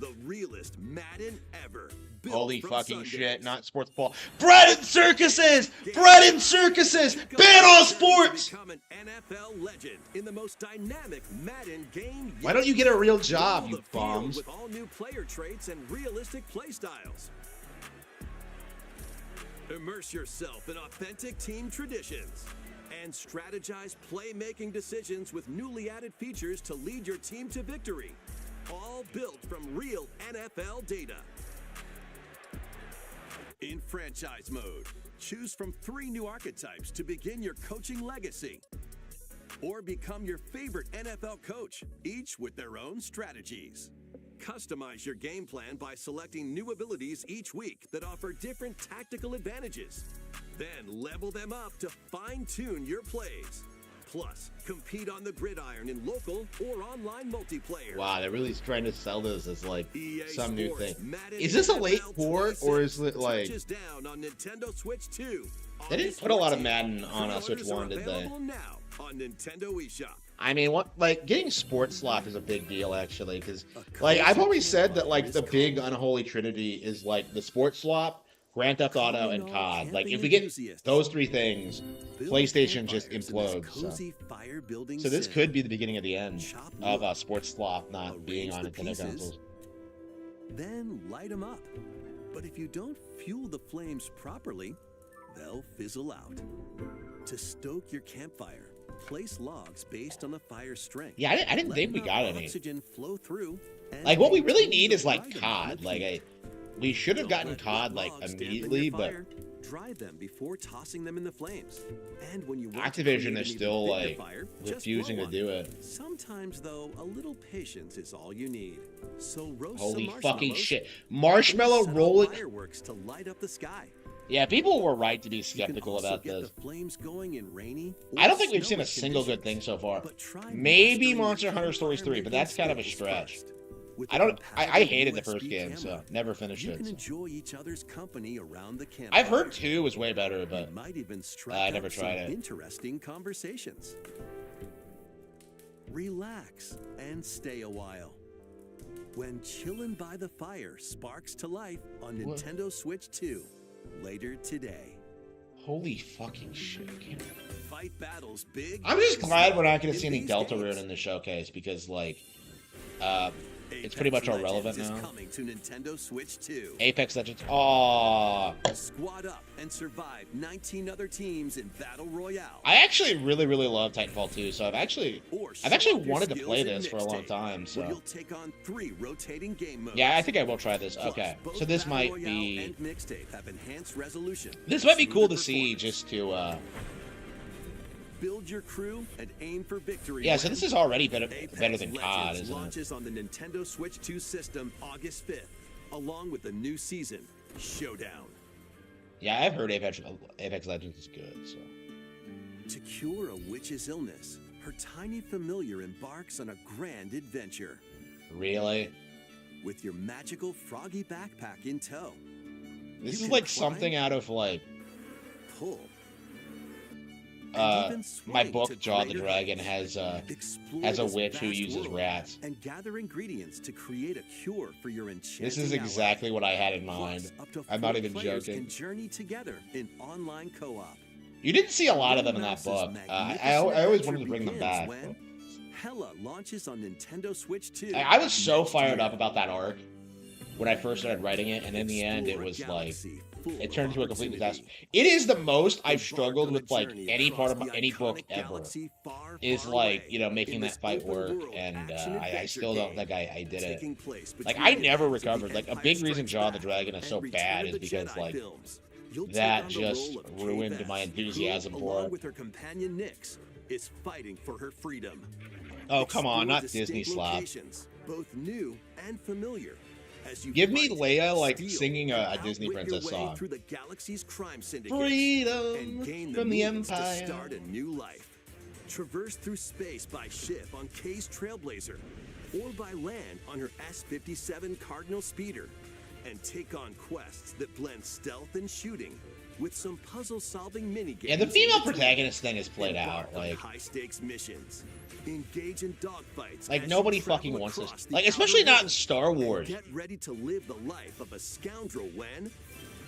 [SPEAKER 5] the realest Madden ever. Built
[SPEAKER 1] Holy
[SPEAKER 5] from
[SPEAKER 1] fucking
[SPEAKER 5] Sundays.
[SPEAKER 1] shit, not sports ball. Bread and circuses! Bread and circuses! Ban all sports!
[SPEAKER 5] Become an NFL legend in the most dynamic Madden game yet.
[SPEAKER 1] Why don't you get a real job,
[SPEAKER 5] Roll
[SPEAKER 1] you
[SPEAKER 5] the field
[SPEAKER 1] bums?
[SPEAKER 5] With all new player traits and realistic play styles. Immerse yourself in authentic team traditions and strategize playmaking decisions with newly added features to lead your team to victory. All built from real NFL data. In franchise mode, choose from 3 new archetypes to begin your coaching legacy. Or become your favorite NFL coach, each with their own strategies. Customize your game plan by selecting new abilities each week that offer different tactical advantages. Then level them up to fine-tune your plays. Plus, compete on the gridiron in local or online multiplayer.
[SPEAKER 1] Wow, they're really trying to sell this as like
[SPEAKER 5] EA
[SPEAKER 1] some new
[SPEAKER 5] Sports
[SPEAKER 1] thing.
[SPEAKER 5] Madden
[SPEAKER 1] Is this a late
[SPEAKER 5] NFL
[SPEAKER 1] port or is it
[SPEAKER 5] 26
[SPEAKER 1] like
[SPEAKER 5] touches down on Nintendo Switch 2?
[SPEAKER 1] they didn't
[SPEAKER 5] August
[SPEAKER 1] put a lot of
[SPEAKER 5] 14th.
[SPEAKER 1] Madden on Switch
[SPEAKER 5] Pre-orders are
[SPEAKER 1] 1, did they?
[SPEAKER 5] available now on Nintendo eShop.
[SPEAKER 1] I mean, what like getting sports slot is a big deal actually, because like I've always said that like the big unholy trinity is like the sports swap, Grand Theft Auto, and COD. Like if we get those 3 things, PlayStation just implodes. So this could be the beginning of the end of sports swap not being on Nintendo consoles.
[SPEAKER 5] Then light them up. But if you don't fuel the flames properly, they'll fizzle out. To stoke your campfire, place logs based on the fire's strength.
[SPEAKER 1] Yeah, I didn't
[SPEAKER 5] Let
[SPEAKER 1] think we
[SPEAKER 5] enough
[SPEAKER 1] got any.
[SPEAKER 5] Oxygen flow through. And
[SPEAKER 1] Like what we really
[SPEAKER 5] maintain
[SPEAKER 1] need
[SPEAKER 5] the
[SPEAKER 1] is like
[SPEAKER 5] light
[SPEAKER 1] COD.
[SPEAKER 5] and
[SPEAKER 1] Like we should have
[SPEAKER 5] Don't
[SPEAKER 1] gotten
[SPEAKER 5] let
[SPEAKER 1] COD
[SPEAKER 5] wet
[SPEAKER 1] like
[SPEAKER 5] logs dampen your
[SPEAKER 1] immediately, but
[SPEAKER 5] fire. Dry them before tossing them in the flames. And when you want to
[SPEAKER 1] Activision
[SPEAKER 5] create an
[SPEAKER 1] is
[SPEAKER 5] even
[SPEAKER 1] still
[SPEAKER 5] bigger
[SPEAKER 1] like
[SPEAKER 5] fire, just
[SPEAKER 1] refusing
[SPEAKER 5] blow
[SPEAKER 1] to
[SPEAKER 5] on
[SPEAKER 1] do
[SPEAKER 5] it.
[SPEAKER 1] it.
[SPEAKER 5] Sometimes though, a little patience is all you need. So roast
[SPEAKER 1] Holy
[SPEAKER 5] some
[SPEAKER 1] fucking
[SPEAKER 5] marshmallows
[SPEAKER 1] shit.
[SPEAKER 5] or
[SPEAKER 1] Marshmallow
[SPEAKER 5] set off
[SPEAKER 1] rolling.
[SPEAKER 5] fireworks to light up the sky.
[SPEAKER 1] Yeah, people were right to be
[SPEAKER 5] You can
[SPEAKER 1] skeptical
[SPEAKER 5] also
[SPEAKER 1] about
[SPEAKER 5] get
[SPEAKER 1] this.
[SPEAKER 5] the flames going in rainy
[SPEAKER 1] I
[SPEAKER 5] or
[SPEAKER 1] don't think we've seen a
[SPEAKER 5] snowy
[SPEAKER 1] single good
[SPEAKER 5] conditions.
[SPEAKER 1] thing so far.
[SPEAKER 5] But try
[SPEAKER 1] Maybe
[SPEAKER 5] mastering
[SPEAKER 1] Monster
[SPEAKER 5] your
[SPEAKER 1] Hunter Stories 3, but
[SPEAKER 5] campfire
[SPEAKER 1] that's kind of a
[SPEAKER 5] skills
[SPEAKER 1] stretch.
[SPEAKER 5] first. With
[SPEAKER 1] I
[SPEAKER 5] the
[SPEAKER 1] don't. I
[SPEAKER 5] compatible
[SPEAKER 1] hated the
[SPEAKER 5] USB
[SPEAKER 1] first game, so
[SPEAKER 5] camera,
[SPEAKER 1] never finished
[SPEAKER 5] you
[SPEAKER 1] it.
[SPEAKER 5] can
[SPEAKER 1] so.
[SPEAKER 5] enjoy each other's company around the campfire.
[SPEAKER 1] I've heard 2 was way better, but
[SPEAKER 5] You might even strike
[SPEAKER 1] I never
[SPEAKER 5] up
[SPEAKER 1] tried
[SPEAKER 5] some
[SPEAKER 1] it.
[SPEAKER 5] interesting conversations. Relax and stay a while. When chillin' by the fire sparks to life on
[SPEAKER 1] What?
[SPEAKER 5] Nintendo Switch 2 later today.
[SPEAKER 1] holy fucking shit! I can't-
[SPEAKER 5] Fight battles big.
[SPEAKER 1] I'm just
[SPEAKER 5] and
[SPEAKER 1] glad we're
[SPEAKER 5] small
[SPEAKER 1] not going to
[SPEAKER 5] in
[SPEAKER 1] see any
[SPEAKER 5] these
[SPEAKER 1] Delta
[SPEAKER 5] games.
[SPEAKER 1] Rune in the showcase because like, it's
[SPEAKER 5] Apex
[SPEAKER 1] pretty much
[SPEAKER 5] Legends
[SPEAKER 1] irrelevant
[SPEAKER 5] is
[SPEAKER 1] now.
[SPEAKER 5] coming to Nintendo Switch 2.
[SPEAKER 1] Apex Legends. Oh,
[SPEAKER 5] Squad up and survive 19 other teams in Battle Royale.
[SPEAKER 1] I actually really love Titanfall 2, so I've actually
[SPEAKER 5] Show
[SPEAKER 1] actually
[SPEAKER 5] off your
[SPEAKER 1] wanted to
[SPEAKER 5] skills
[SPEAKER 1] play
[SPEAKER 5] in
[SPEAKER 1] this for a long
[SPEAKER 5] Mixtape,
[SPEAKER 1] time.
[SPEAKER 5] where
[SPEAKER 1] So
[SPEAKER 5] you'll take on 3 rotating game modes.
[SPEAKER 1] yeah, I think I will try this.
[SPEAKER 5] Plus,
[SPEAKER 1] Okay,
[SPEAKER 5] both
[SPEAKER 1] so this
[SPEAKER 5] Battle
[SPEAKER 1] might
[SPEAKER 5] Royale
[SPEAKER 1] be
[SPEAKER 5] and Mixtape have enhanced resolution.
[SPEAKER 1] this might be cool to
[SPEAKER 5] smoother
[SPEAKER 1] see
[SPEAKER 5] performance.
[SPEAKER 1] just to
[SPEAKER 5] Build your crew and aim for victory.
[SPEAKER 1] yeah. So
[SPEAKER 5] when
[SPEAKER 1] this is already better
[SPEAKER 5] Apex
[SPEAKER 1] than COD,
[SPEAKER 5] Legends
[SPEAKER 1] isn't it?
[SPEAKER 5] launches on the Nintendo Switch 2 system August 5th, along with the new season, Showdown.
[SPEAKER 1] Yeah, I've heard Apex Legends is good. So
[SPEAKER 5] To cure a witch's illness, her tiny familiar embarks on a grand adventure.
[SPEAKER 1] really,
[SPEAKER 5] With your magical froggy backpack in tow.
[SPEAKER 1] this
[SPEAKER 5] You
[SPEAKER 1] is
[SPEAKER 5] can
[SPEAKER 1] like
[SPEAKER 5] climb,
[SPEAKER 1] something out of like
[SPEAKER 5] pull, and even
[SPEAKER 1] my
[SPEAKER 5] swing
[SPEAKER 1] book
[SPEAKER 5] to
[SPEAKER 1] Jaw the
[SPEAKER 5] greater
[SPEAKER 1] Dragon
[SPEAKER 5] heights.
[SPEAKER 1] has a
[SPEAKER 5] Explore this
[SPEAKER 1] witch who
[SPEAKER 5] vast
[SPEAKER 1] uses
[SPEAKER 5] world
[SPEAKER 1] rats.
[SPEAKER 5] and gather ingredients to create a cure for your enchanting
[SPEAKER 1] This is
[SPEAKER 5] ally.
[SPEAKER 1] exactly what I had in
[SPEAKER 5] Plus,
[SPEAKER 1] mind.
[SPEAKER 5] up to
[SPEAKER 1] I'm not
[SPEAKER 5] 4
[SPEAKER 1] even
[SPEAKER 5] players
[SPEAKER 1] joking.
[SPEAKER 5] Can journey together in online co-op.
[SPEAKER 1] You didn't see a lot of them in that
[SPEAKER 5] Mouse's
[SPEAKER 1] book.
[SPEAKER 5] magnificent
[SPEAKER 1] I always
[SPEAKER 5] adventure
[SPEAKER 1] wanted to bring them
[SPEAKER 5] begins
[SPEAKER 1] back.
[SPEAKER 5] when Hella launches on Nintendo Switch 2.
[SPEAKER 1] I was so
[SPEAKER 5] next
[SPEAKER 1] fired
[SPEAKER 5] year.
[SPEAKER 1] up about that arc when I first started writing it, and in the end, it
[SPEAKER 5] Explore a
[SPEAKER 1] was like
[SPEAKER 5] galaxy full
[SPEAKER 1] it
[SPEAKER 5] of
[SPEAKER 1] turned into a complete
[SPEAKER 5] opportunity.
[SPEAKER 1] disaster. It is the most I've
[SPEAKER 5] Embark
[SPEAKER 1] struggled
[SPEAKER 5] on a
[SPEAKER 1] with like
[SPEAKER 5] journey
[SPEAKER 1] any part of
[SPEAKER 5] across the
[SPEAKER 1] any book
[SPEAKER 5] iconic
[SPEAKER 1] ever.
[SPEAKER 5] galaxy far,
[SPEAKER 1] Is
[SPEAKER 5] far
[SPEAKER 1] like
[SPEAKER 5] away
[SPEAKER 1] making
[SPEAKER 5] in
[SPEAKER 1] that
[SPEAKER 5] this
[SPEAKER 1] fight
[SPEAKER 5] open
[SPEAKER 1] work,
[SPEAKER 5] world
[SPEAKER 1] and
[SPEAKER 5] action
[SPEAKER 1] I
[SPEAKER 5] adventure
[SPEAKER 1] still don't
[SPEAKER 5] game
[SPEAKER 1] think I did it.
[SPEAKER 5] taking place
[SPEAKER 1] Like
[SPEAKER 5] between
[SPEAKER 1] I never
[SPEAKER 5] the events of the
[SPEAKER 1] recovered. Like a
[SPEAKER 5] Empire
[SPEAKER 1] big reason
[SPEAKER 5] Strikes
[SPEAKER 1] Jaw the
[SPEAKER 5] Back
[SPEAKER 1] Dragon is
[SPEAKER 5] and
[SPEAKER 1] so
[SPEAKER 5] Return
[SPEAKER 1] bad
[SPEAKER 5] of
[SPEAKER 1] is
[SPEAKER 5] the
[SPEAKER 1] because
[SPEAKER 5] Jedi
[SPEAKER 1] like
[SPEAKER 5] films. You'll take
[SPEAKER 1] that
[SPEAKER 5] on the
[SPEAKER 1] just
[SPEAKER 5] role of
[SPEAKER 1] ruined
[SPEAKER 5] Kay
[SPEAKER 1] my
[SPEAKER 5] Vance,
[SPEAKER 1] enthusiasm
[SPEAKER 5] who,
[SPEAKER 1] for
[SPEAKER 5] along
[SPEAKER 1] it.
[SPEAKER 5] with her companion Nyx, is fighting for her freedom.
[SPEAKER 1] Oh come on,
[SPEAKER 5] Explore
[SPEAKER 1] not
[SPEAKER 5] distinct
[SPEAKER 1] Disney slap.
[SPEAKER 5] locations, both new and familiar. As you
[SPEAKER 1] Give me
[SPEAKER 5] fight,
[SPEAKER 1] Leia like
[SPEAKER 5] steal,
[SPEAKER 1] singing a
[SPEAKER 5] and
[SPEAKER 1] Disney
[SPEAKER 5] outwit
[SPEAKER 1] princess
[SPEAKER 5] your way
[SPEAKER 1] song.
[SPEAKER 5] through the galaxy's crime syndicate and
[SPEAKER 1] Freedom
[SPEAKER 5] gain
[SPEAKER 1] from the
[SPEAKER 5] means to
[SPEAKER 1] Empire.
[SPEAKER 5] start a new life. Traverse through space by ship on Kay's Trailblazer, or by land on her S-57 Cardinal Speeder, and take on quests that blend stealth and shooting with some puzzle-solving mini-games.
[SPEAKER 1] Yeah, the female protagonist thing is played
[SPEAKER 5] Embark
[SPEAKER 1] out.
[SPEAKER 5] on
[SPEAKER 1] Like,
[SPEAKER 5] high-stakes missions. Engage in dogfights.
[SPEAKER 1] like
[SPEAKER 5] as
[SPEAKER 1] nobody
[SPEAKER 5] you travel
[SPEAKER 1] fucking wants
[SPEAKER 5] across
[SPEAKER 1] this.
[SPEAKER 5] the
[SPEAKER 1] Like,
[SPEAKER 5] outer
[SPEAKER 1] especially not in
[SPEAKER 5] world.
[SPEAKER 1] Star Wars.
[SPEAKER 5] Get ready to live the life of a scoundrel when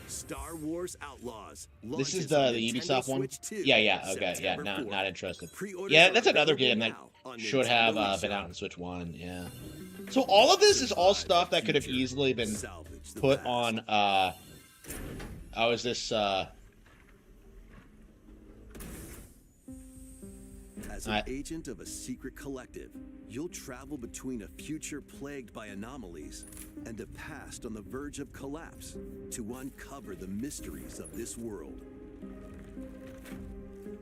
[SPEAKER 5] Star Wars Outlaws
[SPEAKER 1] This
[SPEAKER 5] launches
[SPEAKER 1] is
[SPEAKER 5] on
[SPEAKER 1] the
[SPEAKER 5] Nintendo
[SPEAKER 1] Ubisoft one?
[SPEAKER 5] Switch 2,
[SPEAKER 1] Yeah, okay, yeah,
[SPEAKER 5] September
[SPEAKER 1] not
[SPEAKER 5] 4th.
[SPEAKER 1] interested.
[SPEAKER 5] Pre-orders
[SPEAKER 1] Yeah,
[SPEAKER 5] are
[SPEAKER 1] that's another
[SPEAKER 5] available
[SPEAKER 1] game that
[SPEAKER 5] now on
[SPEAKER 1] should
[SPEAKER 5] Nintendo
[SPEAKER 1] have been
[SPEAKER 5] eShop.
[SPEAKER 1] out on Switch 1, yeah. So all of this is all stuff that could have
[SPEAKER 5] Future.
[SPEAKER 1] easily been
[SPEAKER 5] Salvage the
[SPEAKER 1] put
[SPEAKER 5] past.
[SPEAKER 1] on, how is this,
[SPEAKER 5] As an agent of a secret collective, you'll travel between a future plagued by anomalies and a past on the verge of collapse to uncover the mysteries of this world.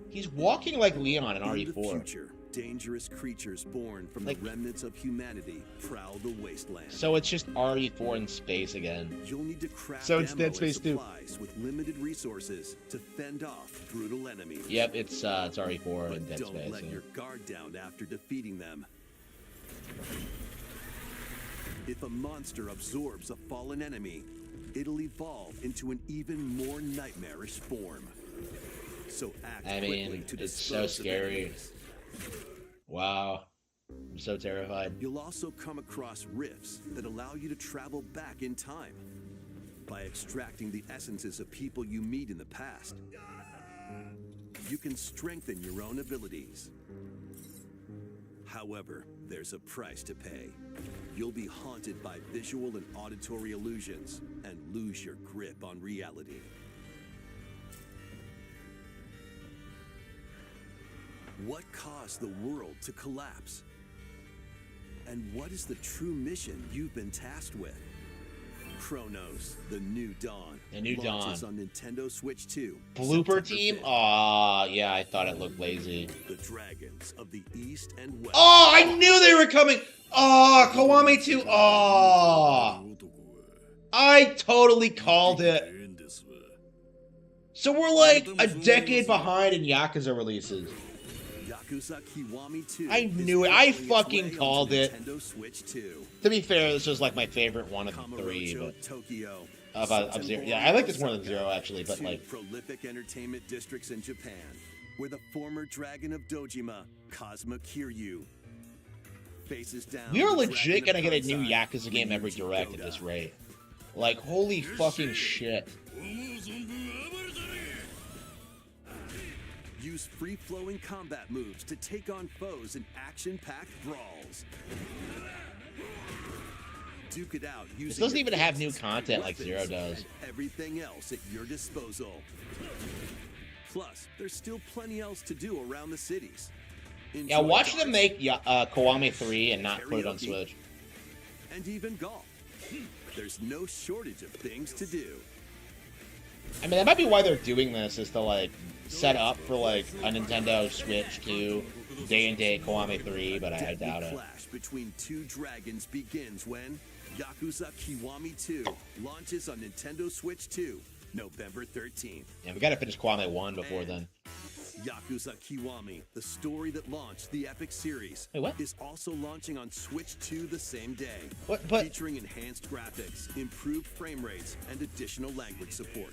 [SPEAKER 1] he's walking like Leon in
[SPEAKER 5] In the
[SPEAKER 1] RE4.
[SPEAKER 5] future, dangerous creatures born from
[SPEAKER 1] Like-
[SPEAKER 5] the remnants of humanity prowl the wasteland.
[SPEAKER 1] So it's just RE4 in space again.
[SPEAKER 5] You'll need to craft
[SPEAKER 1] So it's
[SPEAKER 5] ammo
[SPEAKER 1] Dead
[SPEAKER 5] and
[SPEAKER 1] Space 2.
[SPEAKER 5] supplies with limited resources to fend off brutal enemies.
[SPEAKER 1] Yep, it's RE4
[SPEAKER 5] But
[SPEAKER 1] and Dead
[SPEAKER 5] don't
[SPEAKER 1] Space.
[SPEAKER 5] let
[SPEAKER 1] yeah.
[SPEAKER 5] your guard down after defeating them. If a monster absorbs a fallen enemy, it'll evolve into an even more nightmarish form. So act
[SPEAKER 1] I
[SPEAKER 5] quickly
[SPEAKER 1] mean,
[SPEAKER 5] to
[SPEAKER 1] it's so
[SPEAKER 5] dispose of
[SPEAKER 1] scary.
[SPEAKER 5] enemies.
[SPEAKER 1] Wow. I'm so terrified.
[SPEAKER 5] You'll also come across rifts that allow you to travel back in time by extracting the essences of people you meet in the past. You can strengthen your own abilities. However, there's a price to pay. You'll be haunted by visual and auditory illusions and lose your grip on reality. What caused the world to collapse? And what is the true mission you've been tasked with? Chronos, The New Dawn.
[SPEAKER 1] The New
[SPEAKER 5] launches
[SPEAKER 1] Dawn.
[SPEAKER 5] on Nintendo Switch 2.
[SPEAKER 1] Blooper
[SPEAKER 5] September
[SPEAKER 1] team?
[SPEAKER 5] 5th.
[SPEAKER 1] Aw, yeah, I thought it looked lazy.
[SPEAKER 5] The Dragons of the East and West.
[SPEAKER 1] Oh, I knew they were coming! Oh, Kiwami 2. Oh, I totally called it. So we're like a decade behind in Yakuza releases.
[SPEAKER 5] Yakuza Kiwami 2.
[SPEAKER 1] I
[SPEAKER 5] is
[SPEAKER 1] knew it. I
[SPEAKER 5] making its
[SPEAKER 1] fucking
[SPEAKER 5] way
[SPEAKER 1] called
[SPEAKER 5] onto
[SPEAKER 1] it.
[SPEAKER 5] Nintendo Switch 2.
[SPEAKER 1] To be fair, this was like my favorite one of the three,
[SPEAKER 5] Kamurocho,
[SPEAKER 1] but
[SPEAKER 5] Tokyo.
[SPEAKER 1] of Zero. Yeah, I like this more than Zero actually, but
[SPEAKER 5] Two
[SPEAKER 1] like,
[SPEAKER 5] prolific entertainment districts in Japan, where the former dragon of Dojima, Kazuma Kiryu, faces down.
[SPEAKER 1] we are
[SPEAKER 5] the
[SPEAKER 1] legit
[SPEAKER 5] dragon
[SPEAKER 1] gonna
[SPEAKER 5] of
[SPEAKER 1] get a new
[SPEAKER 5] Kansai,
[SPEAKER 1] Yakuza game every
[SPEAKER 5] Ryuji
[SPEAKER 1] direct at
[SPEAKER 5] Goda.
[SPEAKER 1] this rate. Like, holy fucking shit.
[SPEAKER 5] Use free-flowing combat moves to take on foes in action-packed brawls. Duke it out using
[SPEAKER 1] doesn't
[SPEAKER 5] your
[SPEAKER 1] even have new
[SPEAKER 5] fists,
[SPEAKER 1] content like Zero
[SPEAKER 5] weapons,
[SPEAKER 1] does.
[SPEAKER 5] and everything else at your disposal. Plus, there's still plenty else to do around the cities.
[SPEAKER 1] Yeah,
[SPEAKER 5] Enjoy
[SPEAKER 1] watch them
[SPEAKER 5] darts,
[SPEAKER 1] make Kiwami 3 and not put it on
[SPEAKER 5] Karaoke.
[SPEAKER 1] Switch.
[SPEAKER 5] and even golf. There's no shortage of things to do.
[SPEAKER 1] I mean, that might be why they're doing this, is to like set up for like a Nintendo Switch 2 day and date Kiwami 3, but I
[SPEAKER 5] Deadly
[SPEAKER 1] doubt it.
[SPEAKER 5] clash between two dragons begins when Yakuza Kiwami 2 launches on Nintendo Switch 2, November 13th.
[SPEAKER 1] Yeah, we gotta finish Kiwami 1 before then.
[SPEAKER 5] Yakuza Kiwami, the story that launched the epic series,
[SPEAKER 1] Wait, what?
[SPEAKER 5] is also launching on Switch 2 the same day.
[SPEAKER 1] What? But
[SPEAKER 5] Featuring enhanced graphics, improved frame rates, and additional language support.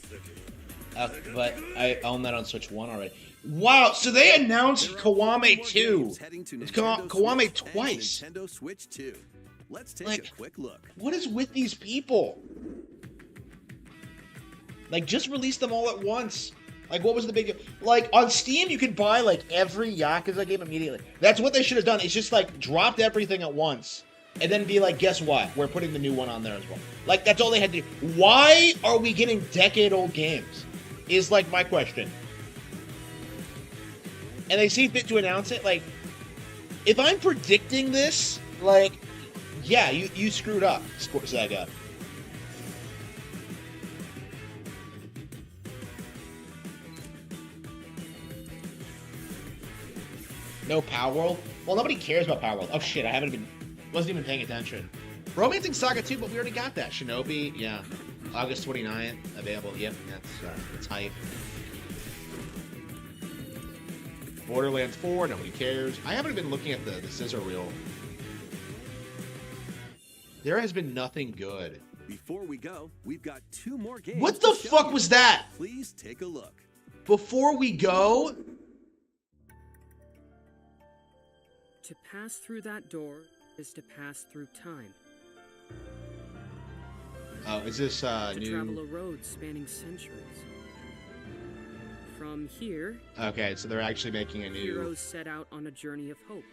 [SPEAKER 1] but I own that on Switch 1 already. Wow, so they announced
[SPEAKER 5] There are
[SPEAKER 1] Kiwami
[SPEAKER 5] more
[SPEAKER 1] 2.
[SPEAKER 5] games heading to
[SPEAKER 1] It's
[SPEAKER 5] Nintendo
[SPEAKER 1] Kiwami
[SPEAKER 5] Switch and
[SPEAKER 1] twice.
[SPEAKER 5] Nintendo Switch 2. Let's take
[SPEAKER 1] Like-
[SPEAKER 5] a quick look.
[SPEAKER 1] What is with these people? Like, just release them all at once. Like, what was the big... Like, on Steam, you could buy, like, every Yakuza game immediately. That's what they should have done. It's just, like, dropped everything at once. And then be like, guess what? We're putting the new one on there as well. Like, that's all they had to do. Why are we getting decade-old games? Is, like, my question. And they see fit to announce it. Like, if I'm predicting this, like, yeah, you screwed up, Sega. No Power World? Well, nobody cares about Power World. Oh shit, wasn't even paying attention. Romancing Saga 2, but we already got that. Shinobi, yeah. August 29th, available. Yep, that's hype. Borderlands 4, nobody cares. I haven't been looking at the scissor reel. There has been nothing good.
[SPEAKER 5] Before we go, we've got 2 more games.
[SPEAKER 1] What the
[SPEAKER 5] to show
[SPEAKER 1] fuck
[SPEAKER 5] you.
[SPEAKER 1] was that?
[SPEAKER 5] Please take a look.
[SPEAKER 1] Before we go?
[SPEAKER 7] To pass through that door is to pass through time.
[SPEAKER 1] Oh, is this
[SPEAKER 7] To
[SPEAKER 1] new?
[SPEAKER 7] travel a road spanning centuries. From here,
[SPEAKER 1] Okay, so they're actually making a new.
[SPEAKER 7] heroes set out on a journey of hope.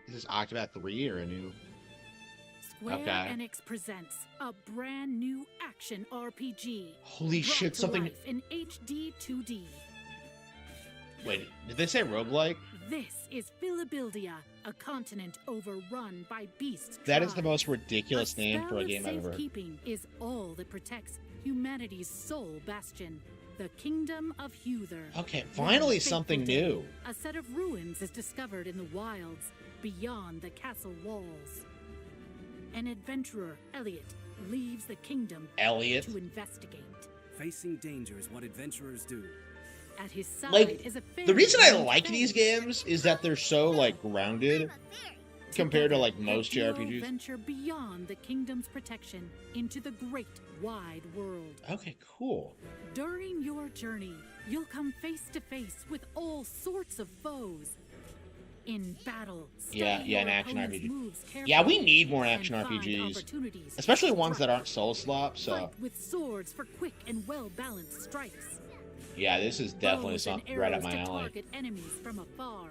[SPEAKER 1] Is this Octopath 3 or a new?
[SPEAKER 8] Square
[SPEAKER 1] Okay.
[SPEAKER 8] Enix presents a brand new action RPG.
[SPEAKER 1] Holy
[SPEAKER 8] brought
[SPEAKER 1] shit!
[SPEAKER 8] to
[SPEAKER 1] Something.
[SPEAKER 8] life in HD 2D.
[SPEAKER 1] Wait, did they say roguelike?
[SPEAKER 8] This is Philabildia, a continent overrun by beast
[SPEAKER 1] That is the
[SPEAKER 8] tribes.
[SPEAKER 1] most ridiculous name for a
[SPEAKER 8] spell
[SPEAKER 1] game
[SPEAKER 8] of
[SPEAKER 1] I've ever heard.
[SPEAKER 8] safekeeping is all that protects humanity's sole bastion, the Kingdom of Huther.
[SPEAKER 1] Okay,
[SPEAKER 8] One
[SPEAKER 1] finally
[SPEAKER 8] fateful
[SPEAKER 1] something
[SPEAKER 8] day,
[SPEAKER 1] new.
[SPEAKER 8] A set of ruins is discovered in the wilds beyond the castle walls. An adventurer, Elliot, leaves the kingdom
[SPEAKER 1] Elliot.
[SPEAKER 8] to investigate.
[SPEAKER 2] Facing danger is what adventurers do.
[SPEAKER 8] At his side
[SPEAKER 1] Like,
[SPEAKER 8] is a
[SPEAKER 1] the reason I
[SPEAKER 8] named
[SPEAKER 1] like
[SPEAKER 8] Faye.
[SPEAKER 1] these games is that they're so like grounded compared to like
[SPEAKER 8] Together,
[SPEAKER 1] most
[SPEAKER 8] the duo
[SPEAKER 1] JRPGs.
[SPEAKER 8] venture beyond the kingdom's protection into the great wide world.
[SPEAKER 1] Okay, cool.
[SPEAKER 8] During your journey, you'll come face to face with all sorts of foes. In battle,
[SPEAKER 1] Yeah,
[SPEAKER 8] study
[SPEAKER 1] yeah, an
[SPEAKER 8] your
[SPEAKER 1] action
[SPEAKER 8] opponent's
[SPEAKER 1] RPG.
[SPEAKER 8] moves
[SPEAKER 1] Yeah, we
[SPEAKER 8] carefully
[SPEAKER 1] need more
[SPEAKER 8] and
[SPEAKER 1] action
[SPEAKER 8] find
[SPEAKER 1] RPGs,
[SPEAKER 8] opportunities to
[SPEAKER 1] especially ones that
[SPEAKER 8] strike.
[SPEAKER 1] aren't soul slop. So
[SPEAKER 8] Fight with swords for quick and well-balanced strikes.
[SPEAKER 1] yeah, this is definitely
[SPEAKER 8] Bows and
[SPEAKER 1] something right up
[SPEAKER 8] arrows
[SPEAKER 1] my
[SPEAKER 8] to
[SPEAKER 1] alley.
[SPEAKER 8] target enemies from afar.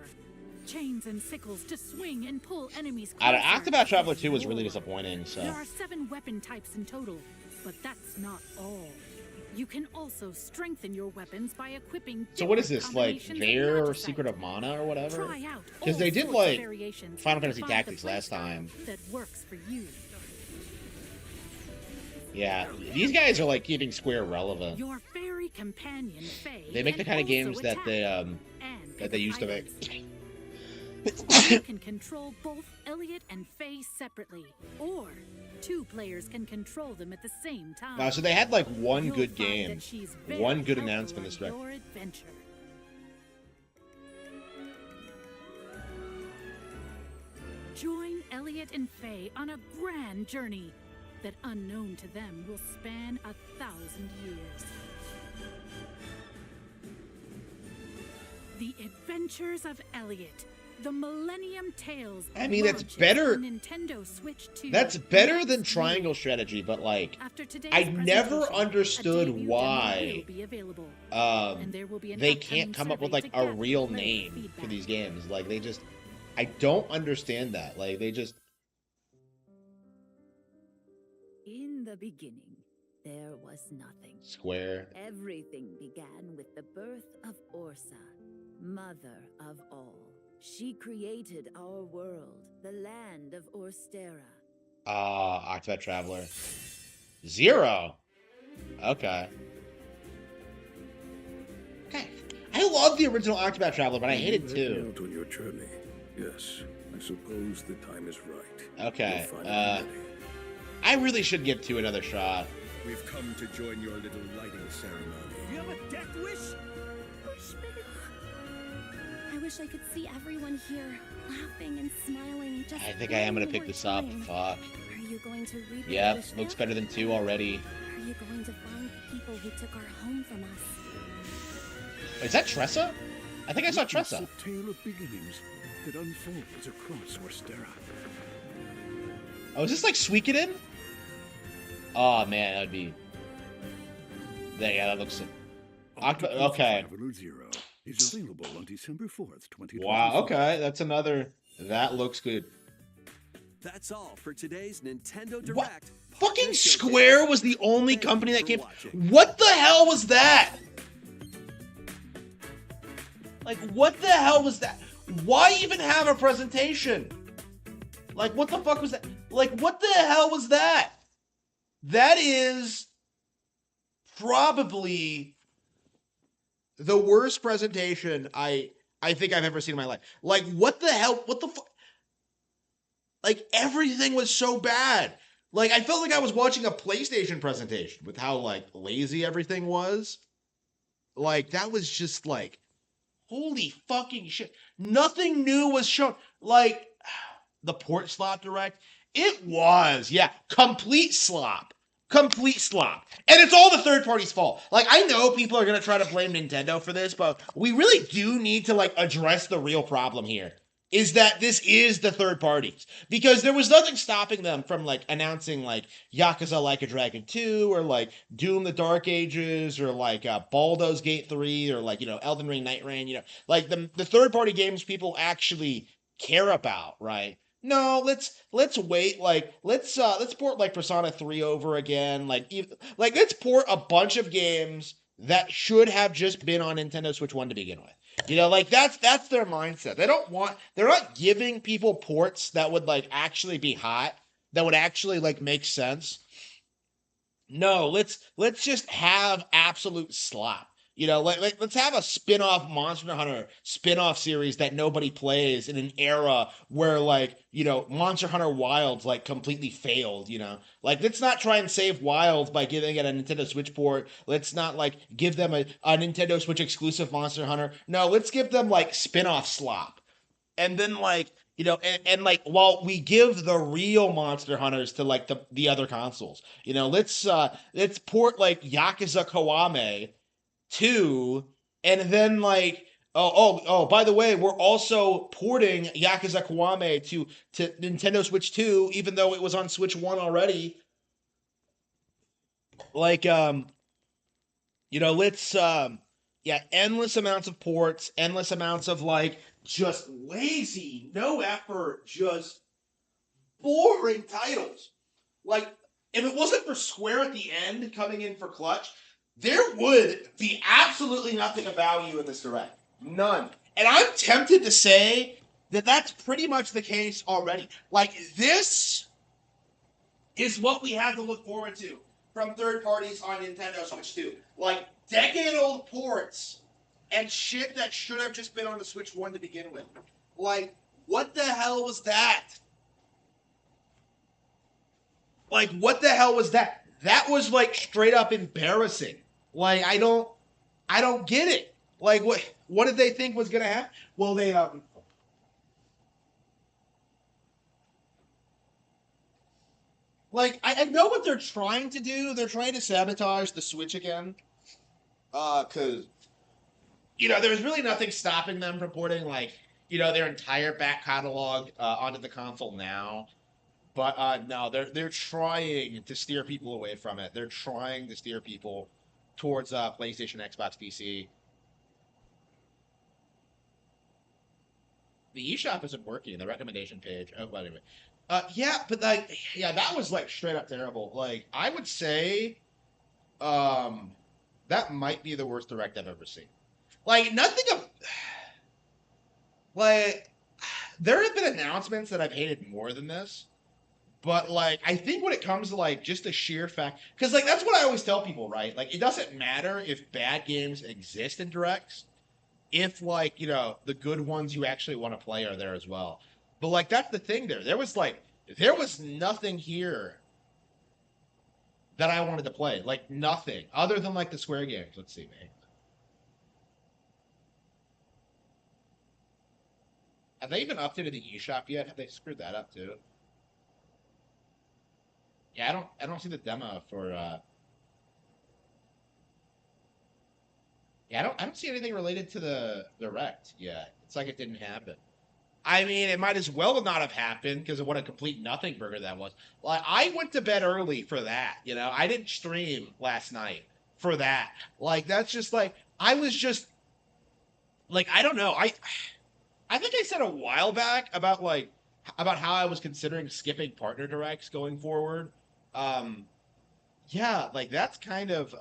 [SPEAKER 8] Chains and sickles to swing and pull enemies
[SPEAKER 1] Out
[SPEAKER 8] closer.
[SPEAKER 1] of Octopath Traveler 2 was
[SPEAKER 8] More.
[SPEAKER 1] really disappointing. So
[SPEAKER 8] There are 7 weapon types in total, but that's not all. You can also strengthen your weapons by equipping.
[SPEAKER 1] so what is
[SPEAKER 8] different
[SPEAKER 1] this like
[SPEAKER 8] combinations of
[SPEAKER 1] Vair or
[SPEAKER 8] magicite.
[SPEAKER 1] Secret of Mana or whatever?
[SPEAKER 8] Try out
[SPEAKER 1] Because
[SPEAKER 8] all
[SPEAKER 1] they did
[SPEAKER 8] sorts of
[SPEAKER 1] like
[SPEAKER 8] variations
[SPEAKER 1] Final
[SPEAKER 8] to
[SPEAKER 1] Fantasy
[SPEAKER 8] find the
[SPEAKER 1] Tactics last
[SPEAKER 8] playstyle
[SPEAKER 1] time.
[SPEAKER 8] that works for you.
[SPEAKER 1] Yeah, these guys are like keeping Square relevant.
[SPEAKER 8] Your fairy companion Faye.
[SPEAKER 1] They make the
[SPEAKER 8] can
[SPEAKER 1] kind of
[SPEAKER 8] also
[SPEAKER 1] games that
[SPEAKER 8] attack
[SPEAKER 1] they
[SPEAKER 8] and
[SPEAKER 1] that they
[SPEAKER 8] pick
[SPEAKER 1] used to
[SPEAKER 8] items.
[SPEAKER 1] make.
[SPEAKER 8] You can control both Elliot and Faye separately, or 2 players can control them at the same time.
[SPEAKER 1] Wow, so they had like one
[SPEAKER 8] You'll
[SPEAKER 1] good
[SPEAKER 8] find
[SPEAKER 1] game,
[SPEAKER 8] that she's very
[SPEAKER 1] one good
[SPEAKER 8] helpful
[SPEAKER 1] announcement
[SPEAKER 8] on
[SPEAKER 1] this direct.
[SPEAKER 8] your adventure. Join Elliot and Faye on a grand journey that, unknown to them, will span 1,000 years. The Adventures of Elliot, the Millennium Tales.
[SPEAKER 1] I mean, that's
[SPEAKER 8] launches
[SPEAKER 1] better-
[SPEAKER 8] on Nintendo Switch 2
[SPEAKER 1] That's better
[SPEAKER 8] next
[SPEAKER 1] than
[SPEAKER 8] year.
[SPEAKER 1] Triangle Strategy, but like
[SPEAKER 8] After today's
[SPEAKER 1] I never
[SPEAKER 8] presentation,
[SPEAKER 1] understood
[SPEAKER 8] a debut
[SPEAKER 1] why,
[SPEAKER 8] demo will be available, and there will be an
[SPEAKER 1] they
[SPEAKER 8] upcoming
[SPEAKER 1] can't come up with
[SPEAKER 8] survey
[SPEAKER 1] like
[SPEAKER 8] to
[SPEAKER 1] a
[SPEAKER 8] gather
[SPEAKER 1] real
[SPEAKER 8] player
[SPEAKER 1] name for
[SPEAKER 8] feedback.
[SPEAKER 1] these games. Like they just, I don't understand that. Like they just,
[SPEAKER 6] In the beginning, there was nothing.
[SPEAKER 1] Square.
[SPEAKER 6] Everything began with the birth of Orsa, mother of all. She created our world, the land of Orstera.
[SPEAKER 1] Octopath Traveler. 0. Okay. Okay. I love the original Octopath Traveler, but I hate it too.
[SPEAKER 3] Out on your journey. Yes, I suppose the time is right.
[SPEAKER 1] Okay.
[SPEAKER 3] You're finally ready.
[SPEAKER 1] I really should give 2 another shot.
[SPEAKER 3] We've come to join your little lighting ceremony.
[SPEAKER 2] You have a death wish?
[SPEAKER 4] I wish I could see everyone here laughing and smiling. Just
[SPEAKER 1] I think I am gonna
[SPEAKER 4] one
[SPEAKER 1] pick
[SPEAKER 4] more
[SPEAKER 1] this up.
[SPEAKER 4] time.
[SPEAKER 1] Fuck.
[SPEAKER 4] Are you going to read your
[SPEAKER 1] Yep,
[SPEAKER 4] wish
[SPEAKER 1] looks
[SPEAKER 4] now?
[SPEAKER 1] better than 2 already.
[SPEAKER 4] Are you going to find the people who took our home from us?
[SPEAKER 1] Is that Tressa? I think I saw Tressa.
[SPEAKER 3] It's a tale of beginnings that unfolds across Orstera.
[SPEAKER 1] Oh, is this like Suikoden? Oh man, that'd be. Yeah, that looks. Okay.
[SPEAKER 3] Traveler 0 is available on December 4th, 2025.
[SPEAKER 1] Wow. Okay, that's another. That looks good.
[SPEAKER 5] That's all for today's Nintendo Direct.
[SPEAKER 1] What?
[SPEAKER 5] Partner
[SPEAKER 1] Fucking
[SPEAKER 5] Showcase.
[SPEAKER 1] Square was the only
[SPEAKER 5] Thank you
[SPEAKER 1] company that
[SPEAKER 5] for
[SPEAKER 1] came.
[SPEAKER 5] watching.
[SPEAKER 1] What the hell was that? Like, what the hell was that? Why even have a presentation? Like, what the fuck was that? Like, what the hell was that? That is probably the worst presentation I think I've ever seen in my life. Like, what the hell? What the fuck? Like, everything was so bad. Like, I felt like I was watching a PlayStation presentation with how, like, lazy everything was. Like, that was just, like, holy fucking shit. Nothing new was shown. Like, the Port Slot Direct, it was, yeah, complete slop. Complete slop. And it's all the third party's fault. Like, I know people are going to try to blame Nintendo for this, but we really do need to, like, address the real problem here. Is that this is the third parties. Because there was nothing stopping them from, like, announcing, like, Yakuza Like a Dragon 2, or, like, Doom the Dark Ages, or, like, Baldur's Gate 3, or, like, Elden Ring Night Rain, like, the third party games people actually care about, right? No, let's wait. Like let's port like Persona 3 over again. Like let's port a bunch of games that should have just been on Nintendo Switch 1 to begin with. Like that's their mindset. They're not giving people ports that would like actually be hot, that would actually like make sense. No, let's just have absolute slop. Let's have a spin-off Monster Hunter spin-off series that nobody plays in an era where Monster Hunter Wilds like completely failed. Like let's not try and save Wilds by giving it a Nintendo Switch port. Let's not like give them a Nintendo Switch exclusive Monster Hunter. No, let's give them like spin-off slop. And then and like while we give the real Monster Hunters to like the other consoles, let's port like Yakuza Kiwami 2, and then like by the way, we're also porting Yakuza Kiwami to Nintendo Switch 2, even though it was on Switch 1 already. Like let's endless amounts of ports, endless amounts of like just lazy, no effort, just boring titles. Like if it wasn't for Square at the end coming in for clutch, there would be absolutely nothing of value in this direct. None. And I'm tempted to say that that's pretty much the case already. Like, this is what we have to look forward to from third parties on Nintendo Switch 2. Like, decade-old ports and shit that should have just been on the Switch 1 to begin with. Like, what the hell was that? Like, what the hell was that? That was, like, straight up embarrassing. Like, I don't get it. Like, what did they think was gonna happen? Well, they like, I know what they're trying to do. They're trying to sabotage the Switch again. Cause there's really nothing stopping them from porting like, their entire back catalog onto the console now. But no, they're trying to steer people away from it. They're trying to steer people towards PlayStation, Xbox, PC. The eShop isn't working. The recommendation page. Oh, but anyway. Yeah, but that was like straight up terrible. Like, I would say, that might be the worst direct I've ever seen. Like, nothing of, like, there have been announcements that I've hated more than this. But like, I think when it comes to like just the sheer fact, because like that's what I always tell people, right? Like, it doesn't matter if bad games exist in directs, if like the good ones you actually want to play are there as well. But like that's the thing there. There was nothing here that I wanted to play. Like nothing other than like the Square games. Let's see, man. Have they even updated the eShop yet? Have they screwed that up too? Yeah, I don't see the demo for yeah, I don't see anything related to the direct yet. It's like it didn't happen. I mean, it might as well not have happened because of what a complete nothing burger that was. Like, I went to bed early for that, I didn't stream last night for that. Like, that's just like I was just like I don't know. I think I said a while back about how I was considering skipping partner directs going forward. Um, yeah, like that kind of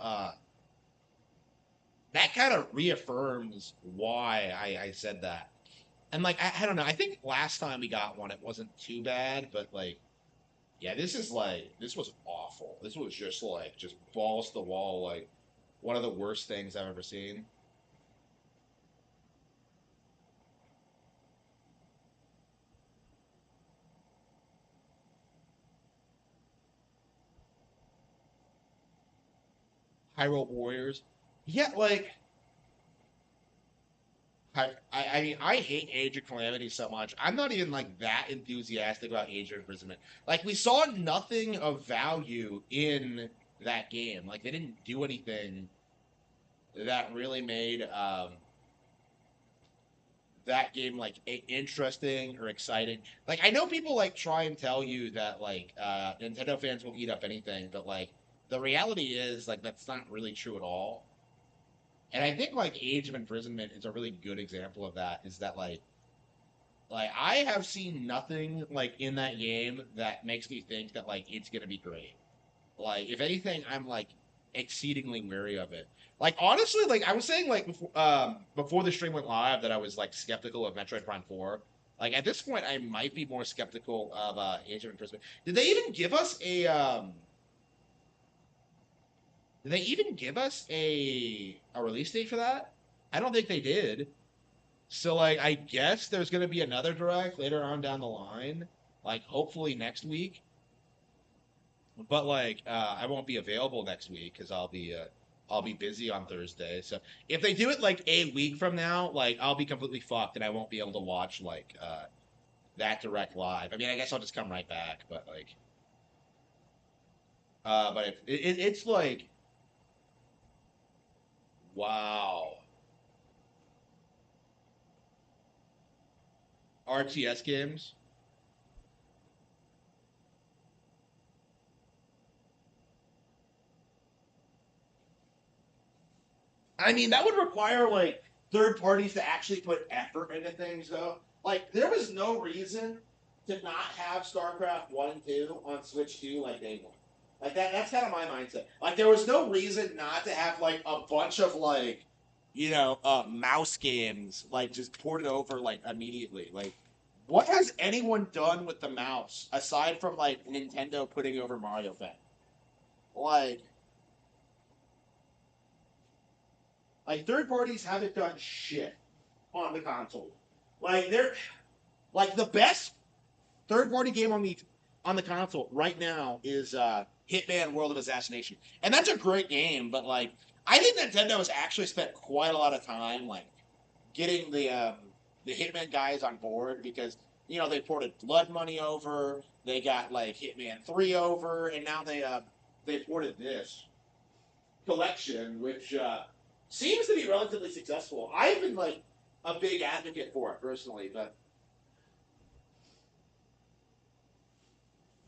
[SPEAKER 1] reaffirms why I said that. And like I don't know, I think last time we got one it wasn't too bad, but like yeah, this was awful. This was just balls to the wall, like one of the worst things I've ever seen. Hyrule Warriors. Yeah, like I mean, I hate Age of Calamity so much. I'm not even like that enthusiastic about Age of Imprisonment. Like we saw nothing of value in that game. Like they didn't do anything that really made that game like interesting or exciting. Like I know people like try and tell you that like Nintendo fans will eat up anything, but like the reality is like that's not really true at all. And I think like Age of Imprisonment is a really good example of that. Is that like I have seen nothing like in that game that makes me think that like it's gonna be great. Like if anything, I'm like exceedingly wary of it. Like honestly, like I was saying like before the stream went live that I was like skeptical of Metroid Prime 4. Like at this point, I might be more skeptical of Age of Imprisonment. Did they even give us a Did they even give us a release date for that? I don't think they did. So like I guess there's gonna be another direct later on down the line, like hopefully next week. But like I won't be available next week because I'll be busy on Thursday. So if they do it like a week from now, like I'll be completely fucked and I won't be able to watch like that direct live. I mean, I guess I'll just come right back, but like but if, it's like wow. RTS games. I mean, that would require like third parties to actually put effort into things, though. Like, there was no reason to not have StarCraft 1 and 2 on Switch 2 like day one. Like that's kind of my mindset. Like there was no reason not to have like a bunch of like, mouse games like just ported over like immediately. Like what has anyone done with the mouse aside from like Nintendo putting over Mario Paint? Like Like third parties haven't done shit on the console. Like they're like the best third party game on the console right now is Hitman World of Assassination. And that's a great game, but like I think Nintendo has actually spent quite a lot of time like getting the Hitman guys on board because they ported Blood Money over, they got like Hitman 3 over, and now they ported this collection, which seems to be relatively successful. I've been like a big advocate for it personally, but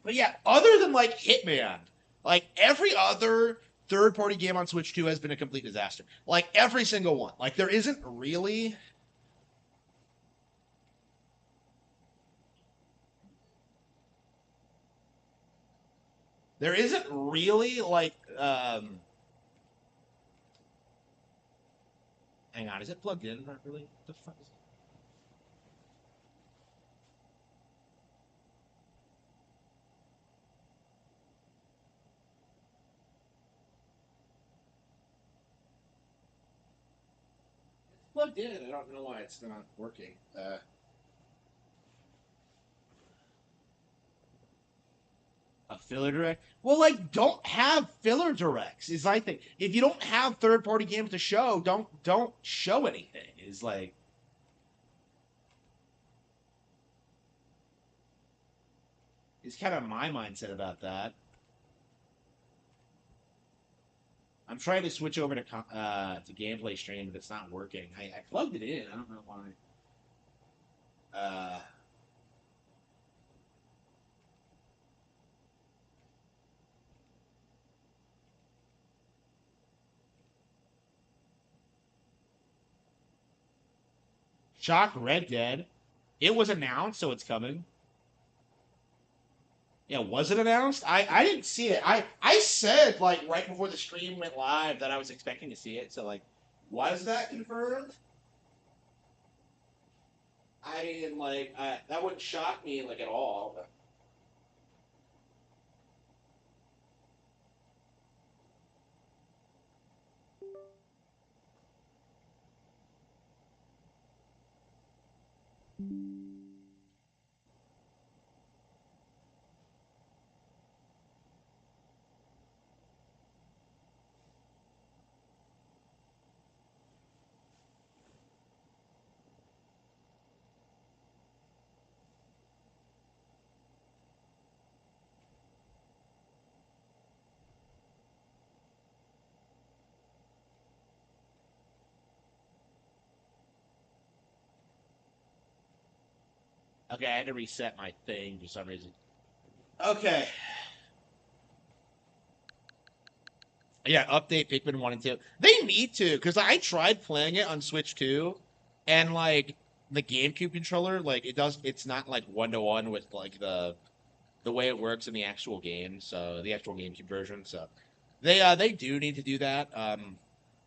[SPEAKER 1] yeah, other than like Hitman, like every other third party game on Switch 2 has been a complete disaster. Like every single one. Like there isn't really like hang on, is it plugged in properly? What the fuck is it? It's plugged in. I don't know why it's not working. A filler direct? Well, like, don't have filler directs. Is I think if you don't have third party games to show, don't show anything. Is like is kind of my mindset about that. I'm trying to switch over to gameplay stream, but it's not working. I plugged it in. I don't know why. Uh, Shock Red Dead. It was announced, so it's coming. Yeah, was it announced? I didn't see it. I said like right before the stream went live that I was expecting to see it. So like, was that confirmed? I mean, like that wouldn't shock me like at all. But Okay, I had to reset my thing for some reason. Okay. Yeah, update Pikmin 1 and 2. They need to, because I tried playing it on Switch 2, and like the GameCube controller, like it's not like one-to-one with like the way it works in the actual game, so the actual GameCube version. So they do need to do that.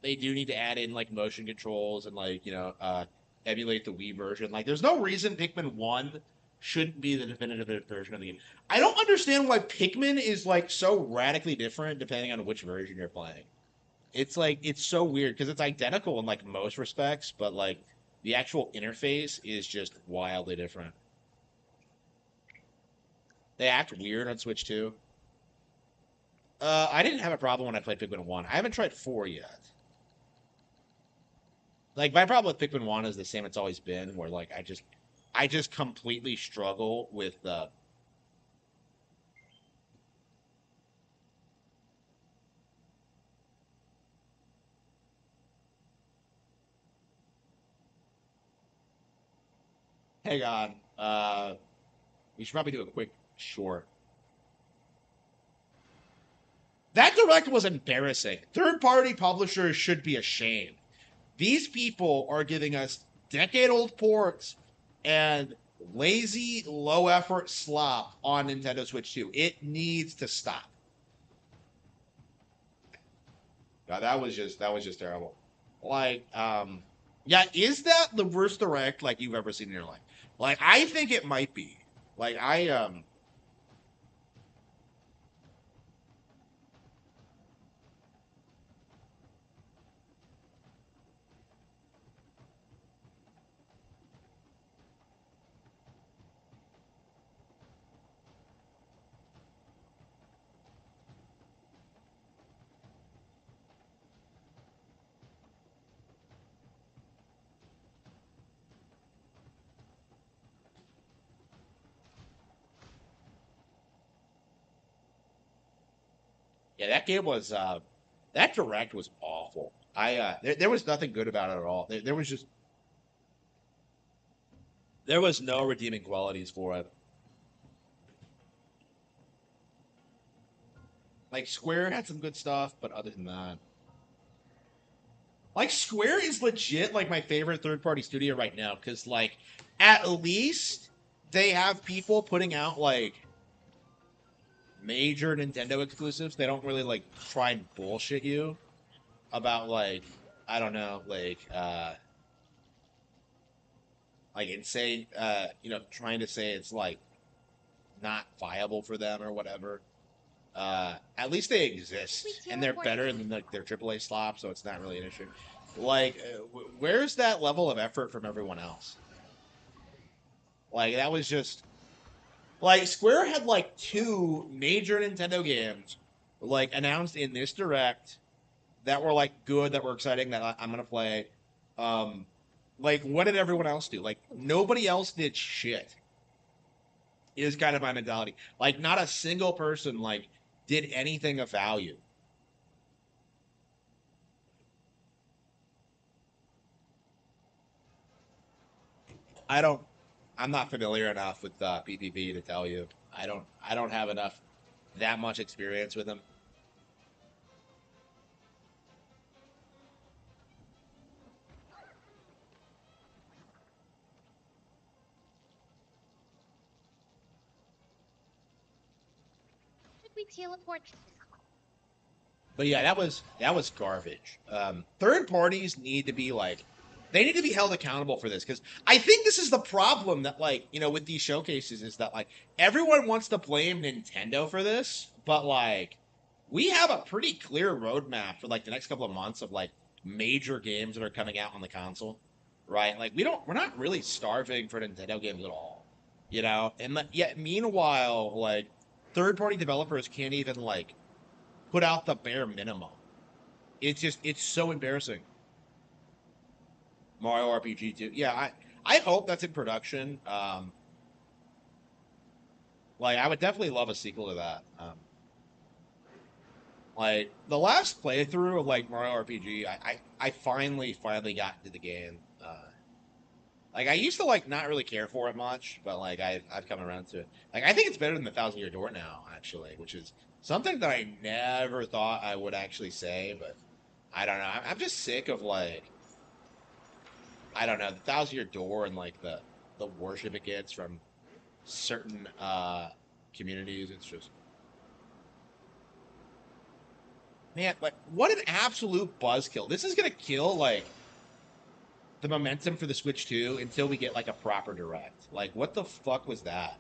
[SPEAKER 1] They do need to add in like motion controls and like, emulate the Wii version. Like there's no reason Pikmin 1 shouldn't be the definitive version of the game. I don't understand why Pikmin is like so radically different depending on which version you're playing. It's like it's so weird because it's identical in like most respects, but like the actual interface is just wildly different. They act weird on Switch too. I didn't have a problem when I played Pikmin 1. I haven't tried 4 yet. Like my problem with Pikmin 1 is the same it's always been, where like I just completely struggle with the hang on. We should probably do a quick short. That direct was embarrassing. Third party publishers should be ashamed. These people are giving us decade old ports and lazy, low effort slop on Nintendo Switch 2. It needs to stop. God, that was just terrible. Like, yeah, is that the worst direct like you've ever seen in your life? Like, I think it might be. Like, yeah, that game was that direct was awful. There was nothing good about it at all. There was no redeeming qualities for it. Like Square had some good stuff, but other than that, like Square is legit like my favorite third party studio right now because like at least they have people putting out like major Nintendo exclusives. They don't really like try and bullshit you about like I don't know like insane trying to say it's like not viable for them or whatever. At least they exist and they're better than like their AAA slop, so it's not really an issue. Like, where's that level of effort from everyone else? Like, that was just like Square had like two major Nintendo games like announced in this direct that were like good, that were exciting, that I'm gonna play. Um, like, what did everyone else do? Like, nobody else did shit. Is kind of my mentality. Like, not a single person like did anything of value. I don't. I'm not familiar enough with PPP to tell you. I don't have enough that much experience with them.
[SPEAKER 9] Should we teleport?
[SPEAKER 1] But yeah, that was garbage. Third parties need to be like, they need to be held accountable for this because I think this is the problem that like with these showcases is that like everyone wants to blame Nintendo for this, but like we have a pretty clear roadmap for like the next couple of months of like major games that are coming out on the console, right? Like we're not really starving for Nintendo games at all, and yet meanwhile like third party developers can't even like put out the bare minimum. It's so embarrassing. Mario RPG 2. Yeah, I hope that's in production. Like I would definitely love a sequel to that. Like the last playthrough of like Mario RPG, I finally got into the game. Like I used to like not really care for it much, but like I've come around to it. Like I think it's better than the Thousand Year Door now, actually, which is something that I never thought I would actually say, but I don't know. I'm just sick of like I don't know the Thousand Year Door and like the worship it gets from certain communities. It's just man, like what an absolute buzzkill. This is gonna kill like the momentum for the Switch 2 until we get like a proper direct. Like what the fuck was that?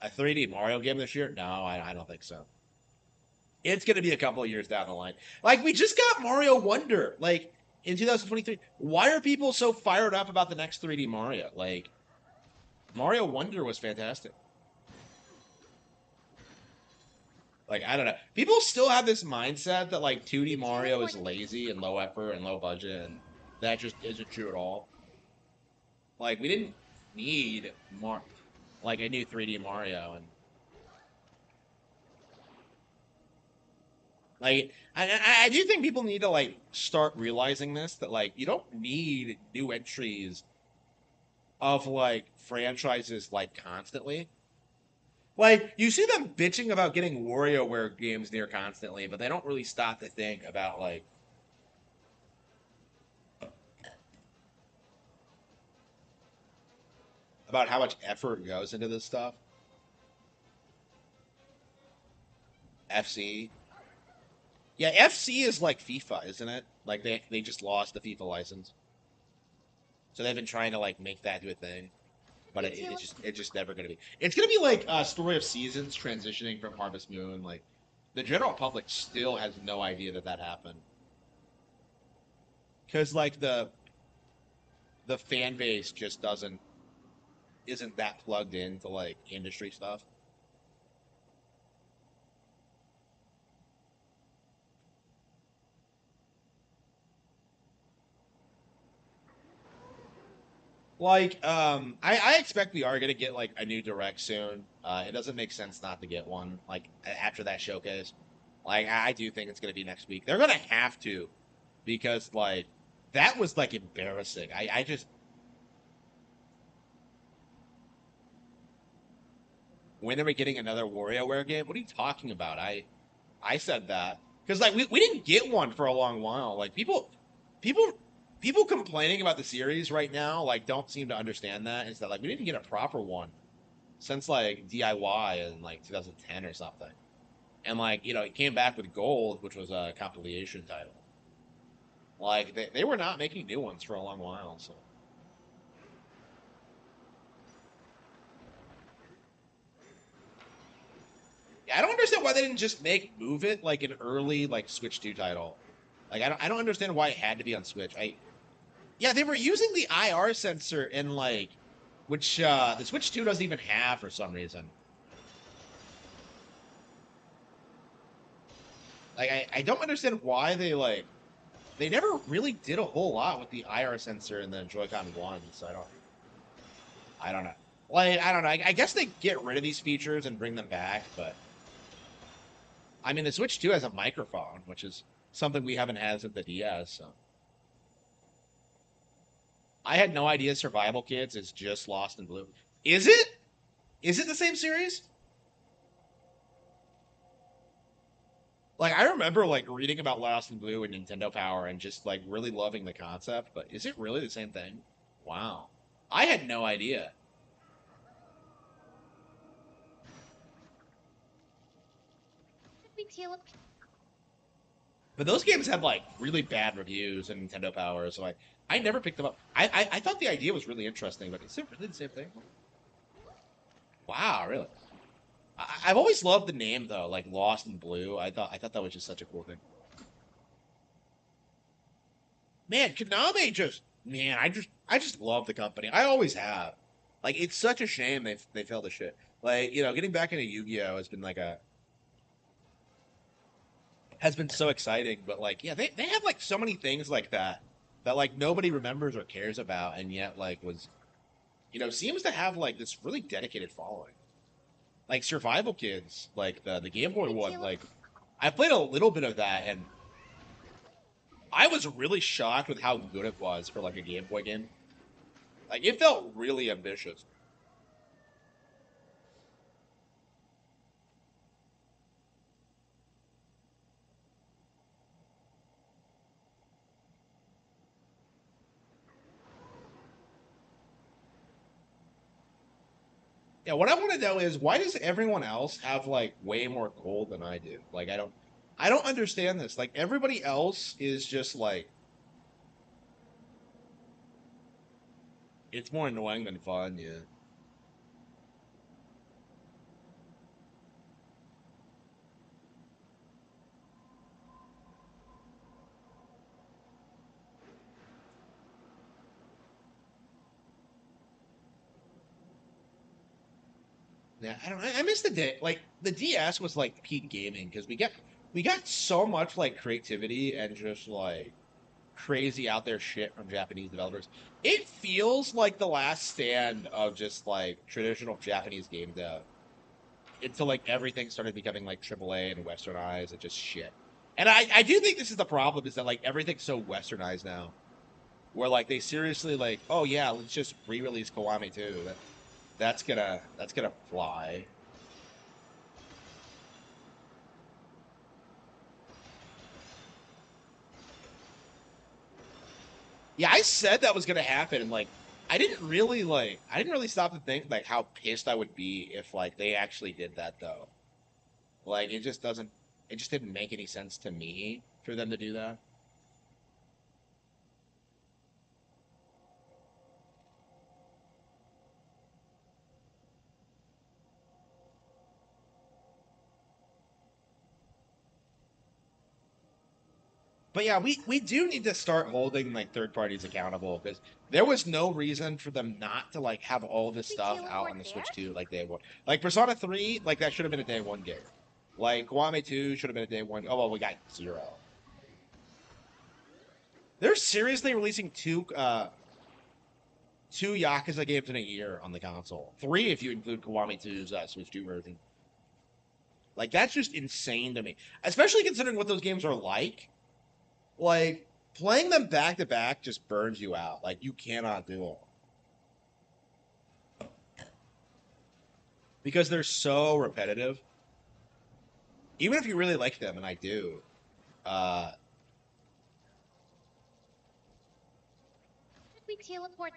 [SPEAKER 1] A 3D Mario game this year? No, I don't think so. It's going to be a couple of years down the line. Like we just got Mario Wonder, like in 2023. Why are people so fired up about the next 3D Mario? Like Mario Wonder was fantastic. Like I don't know. People still have this mindset that like 2D Mario is lazy and low effort and low budget, and that just isn't true at all. Like we didn't need more like a new 3D Mario, and like I do think people need to like start realizing this that like you don't need new entries of like franchises like constantly. Like you see them bitching about getting WarioWare games near constantly, but they don't really stop to think about how much effort goes into this stuff. FC. Yeah, FC is like FIFA, isn't it? Like they just lost the FIFA license. So they've been trying to like make that do a thing. But it's just never gonna be. It's gonna be like Story of Seasons transitioning from Harvest Moon. Like the general public still has no idea that that happened because like the fan base just doesn't isn't that plugged into like industry stuff. Like I expect we are gonna get like a new direct soon. It doesn't make sense not to get one like after that showcase. Like I do think it's gonna be next week. They're gonna have to because like that was like embarrassing. I just when are we getting another WarioWare game? What are you talking about? I said that because like we didn't get one for a long while. Like people people complaining about the series right now like don't seem to understand that is that like we didn't get a proper one since like DIY in like 2010 or something. And like it came back with Gold, which was a compilation title. Like they were not making new ones for a long while. So yeah, I don't understand why they didn't just make Move It like an early like Switch 2 title. Like I don't understand why it had to be on Switch. I Yeah, they were using the IR sensor in like which the Switch 2 doesn't even have for some reason. Like I don't understand why they never really did a whole lot with the IR sensor in the Joy-Con 1, so I don't know. Like I don't know. I guess they get rid of these features and bring them back, but I mean the Switch 2 has a microphone, which is something we haven't had since the DS, so I had no idea Survival Kids is just Lost in Blue. Is it? Is it the same series? Like I remember like reading about Lost in Blue and Nintendo Power and just like really loving the concept, but is it really the same thing? Wow. I had no idea.
[SPEAKER 9] We teleport.
[SPEAKER 1] But those games had like really bad reviews in Nintendo Power, so I never picked them up. I thought the idea was really interesting, but is it really the same thing? Wow, really? I've always loved the name though, like Lost in Blue. I thought that was just such a cool thing. Man, Konami just man, I just love the company. I always have. Like it's such a shame they failed to shit. Like getting back into Yu-Gi-Oh has been like a has been so exciting. But like, yeah, they have like so many things like that that like nobody remembers or cares about, and yet like was you know, seems to have like this really dedicated following. Like Survival Kids, like the Game Boy one, like I played a little bit of that and I was really shocked with how good it was for like a Game Boy game. Like it felt really ambitious. Yeah, what I want to know is why does everyone else have like way more gold than I do? Like I don't understand this. Like everybody else is just like it's more annoying than fun, yeah. Yeah, I don't. I miss the day. Like the DS was like peak gaming because we got so much like creativity and just like crazy out there shit from Japanese developers. It feels like the last stand of just like traditional Japanese game dev until like everything started becoming like AAA and westernized and just shit. And I do think this is the problem is that like everything's so westernized now, where like they seriously like, oh yeah, let's just re-release Kiwami 2. That's gonna fly. Yeah, I said that was gonna happen, and like I didn't really stop to think like how pissed I would be if like they actually did that though. Like it just didn't make any sense to me for them to do that. But yeah, we do need to start holding like third parties accountable because there was no reason for them not to like have all this
[SPEAKER 9] We
[SPEAKER 1] stuff out
[SPEAKER 9] teleport
[SPEAKER 1] on the
[SPEAKER 9] there?
[SPEAKER 1] Switch 2 like day one. Like Persona 3, like that should have been a day one game. Like Kiwami 2 should have been a day one. Oh well, we got zero. They're seriously releasing two Yakuza games in a year on the console. Three if you include Kiwami 2's Switch 2 version. Like that's just insane to me. Especially considering what those games are like. Like playing them back to back just burns you out. Like you cannot do it. Because they're so repetitive. Even if you really like them, and I do, uh
[SPEAKER 9] We teleport.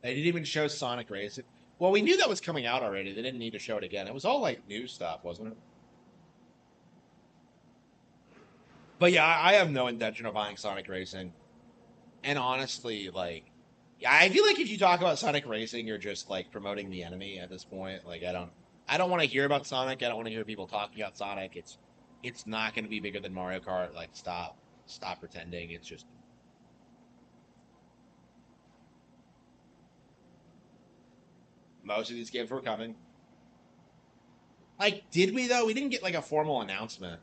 [SPEAKER 1] they didn't even show Sonic Racing. Well, we knew that was coming out already. They didn't need to show it again. It was all like new stuff, wasn't it? But yeah, I have no intention of buying Sonic Racing. And honestly, like, yeah, I feel like if you talk about Sonic Racing, you're just like promoting the enemy at this point. Like, I don't want to hear about Sonic. I don't want to hear people talking about Sonic. It's not going to be bigger than Mario Kart. Like, stop pretending. It's just most of these games were coming. Like, did we though? We didn't get like a formal announcement.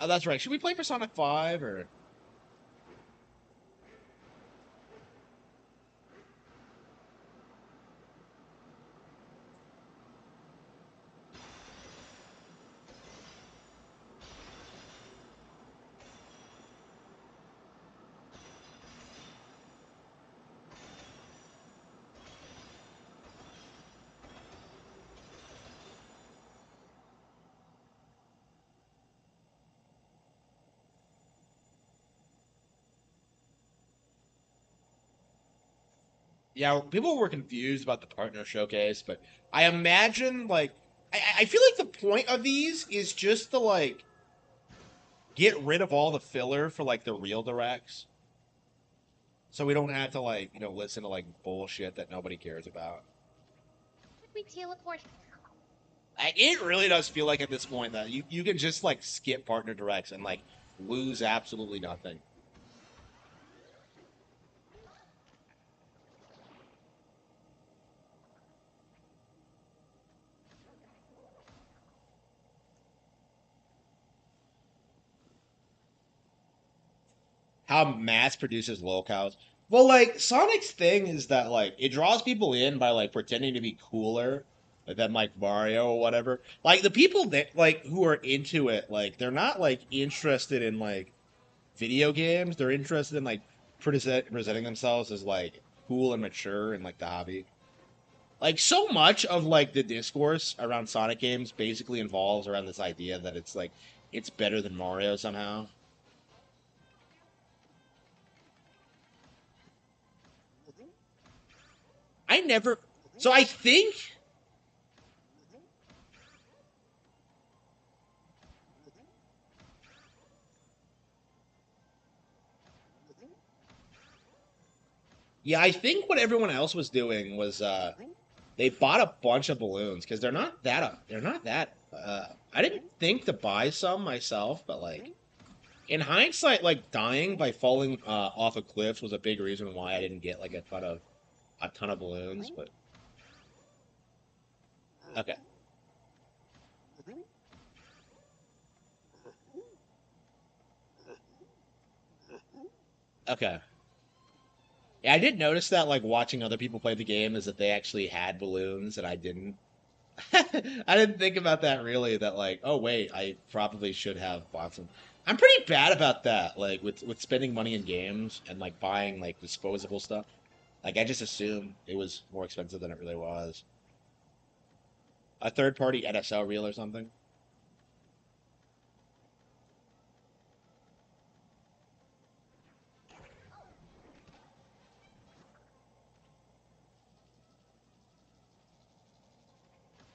[SPEAKER 1] Oh, that's right. Should we play Persona 5 or? Yeah, people were confused about the partner showcase, but I imagine like I feel like the point of these is just to like get rid of all the filler for like the real directs. so we don't have to like listen to like bullshit that nobody cares about.
[SPEAKER 9] Should we teleport?
[SPEAKER 1] It really does feel like at this point that you can just like skip partner directs and like lose absolutely nothing. How mass produces lolcows. Well, like Sonic's thing is that like it draws people in by like pretending to be cooler than like Mario or whatever. Like the people that like who are into it, like they're not like interested in like video games. They're interested in like presenting themselves as like cool and mature and like the hobby. Like so much of like the discourse around Sonic games basically involves around this idea that it's like it's better than Mario somehow. I never. So I think. Yeah, I think what everyone else was doing was they bought a bunch of balloons because they're not that. I didn't think to buy some myself, but like in hindsight, like dying by falling off of cliffs was a big reason why I didn't get like a ton of balloons. But okay, okay. Yeah, I did notice that like watching other people play the game is that they actually had balloons and I didn't. I didn't think about that really. That like, oh wait, I probably should have bought some. I'm pretty bad about that. Like with spending money in games and like buying like disposable stuff. Like I just assumed it was more expensive than it really was. A third party NSO reel or something.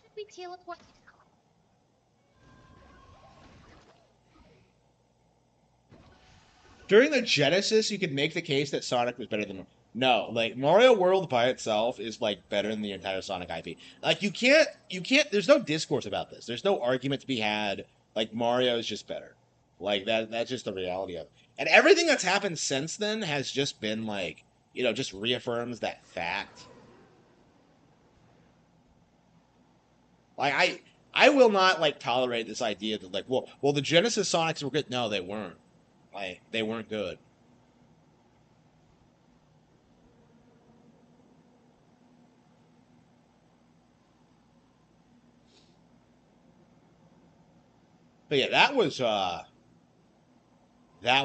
[SPEAKER 9] Should we teleport?
[SPEAKER 1] During the Genesis, you could make the case that Sonic was better than. No, like Mario World by itself is like better than the entire Sonic IP. Like you can't. There's no discourse about this. There's no argument to be had. Like Mario is just better. Like that. That's just the reality of it. And everything that's happened since then has just been like just reaffirms that fact. Like I will not like tolerate this idea that like well the Genesis Sonics were good. No, they weren't. Like they weren't good. But yeah, that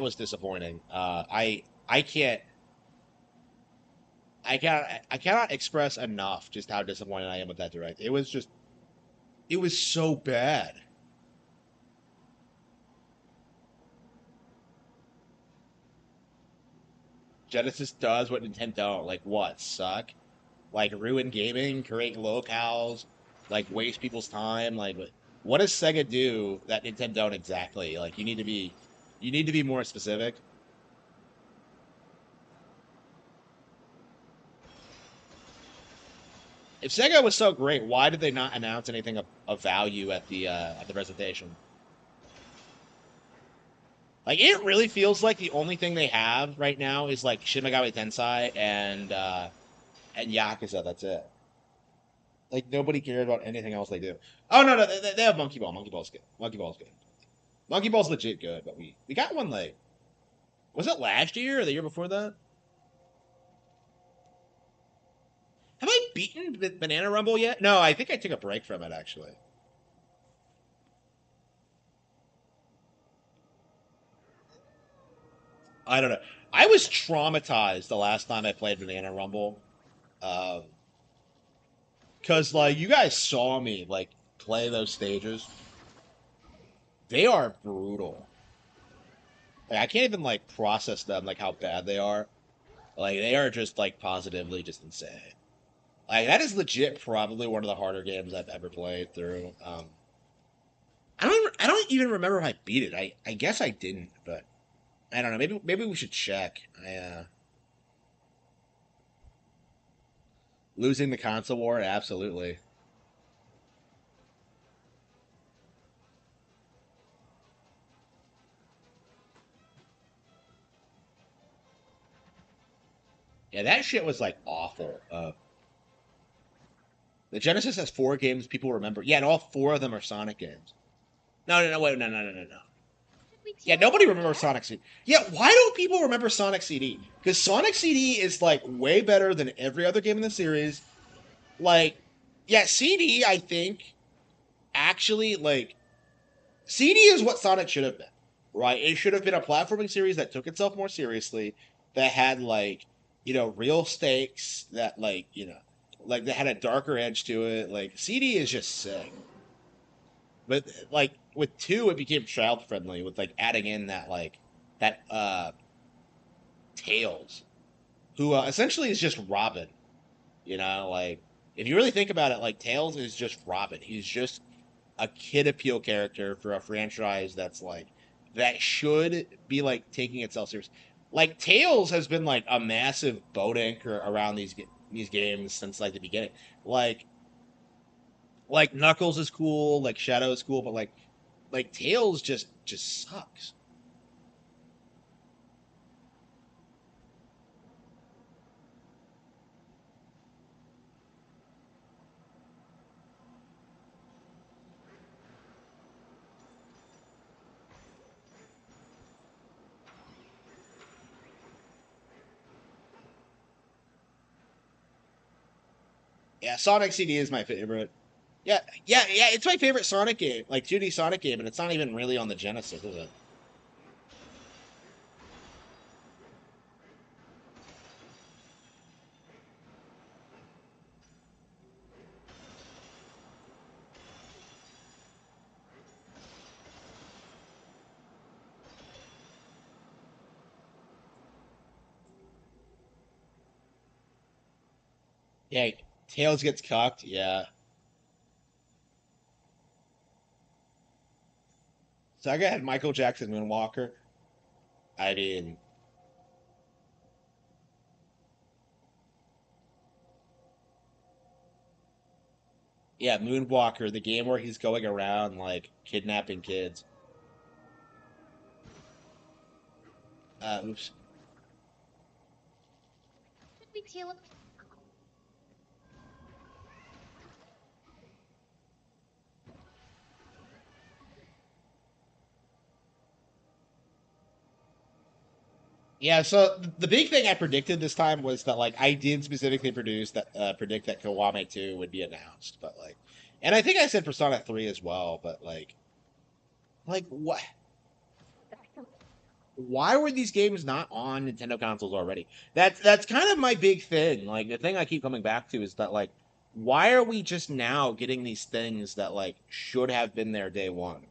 [SPEAKER 1] was disappointing. I cannot express enough just how disappointed I am with that direct. It was so bad. Genesis does what Nintendo don't. Like what? Suck? Like ruin gaming, create locales, like waste people's time. Like what does Sega do that Nintendo don't exactly? Like you need to be more specific. If Sega was so great, why did they not announce anything of value at the presentation? Like it really feels like the only thing they have right now is like Shin Megami Tensei and Yakuza. That's it. Like nobody cared about anything else they do. Oh no, no, they have Monkey Ball. Monkey Ball's good. Monkey Ball's good. Monkey Ball's legit good, but we got one like was it last year or the year before that? Have I beaten Banana Rumble yet? No, I think I took a break from it actually. I don't know. I was traumatized the last time I played Banana Rumble. Um, Cause like you guys saw me like play those stages. They are brutal. Like I can't even like process them like how bad they are. Like they are just like positively just insane. Like that is legit probably one of the harder games I've ever played through. I don't even remember if I beat it. I guess I didn't, but I don't know. Maybe we should check. Losing the console war, absolutely. Yeah, that shit was like awful. The Genesis has 4 games people remember. Yeah, and all 4 of them are Sonic games. No, wait, no.
[SPEAKER 9] Should we
[SPEAKER 1] Yeah,
[SPEAKER 9] teleport
[SPEAKER 1] nobody remembers
[SPEAKER 9] there?
[SPEAKER 1] Sonic CD. Yeah, why don't people remember Sonic CD? Because Sonic CD is like way better than every other game in the series. Like, yeah, CD, I think, actually, like, CD is what Sonic should have been, right? It should have been a platforming series that took itself more seriously, that had, like, real stakes, that, like, like, that had a darker edge to it. Like, CD is just sick. But, like, with 2, it became child friendly with, like, adding in that, like, that, Tails, who essentially is just Robin. Like, if you really think about it, like, Tails is just Robin. He's just a kid appeal character for a franchise that's like that should be like taking itself serious. Like, Tails has been like a massive boat anchor around these games since like the beginning. Like Knuckles is cool, like Shadow is cool, but like Tails just sucks. Yeah, Sonic CD is my favorite. Yeah, it's my favorite Sonic game, like 2D Sonic game, and it's not even really on the Genesis, is it? Yeah, Tails gets cocked. Yeah, Saga had Michael Jackson Moonwalker. I mean, yeah, Moonwalker, the game where he's going around like kidnapping kids. Oops.
[SPEAKER 9] Should we teleport?
[SPEAKER 1] Yeah, so the big thing I predicted this time was that like I did specifically predict that Kiwame 2 would be announced, but like, and I think I said Persona 3 as well, but like what? Why were these games not on Nintendo consoles already? That's kind of my big thing. Like, the thing I keep coming back to is that like, why are we just now getting these things that like should have been there day one?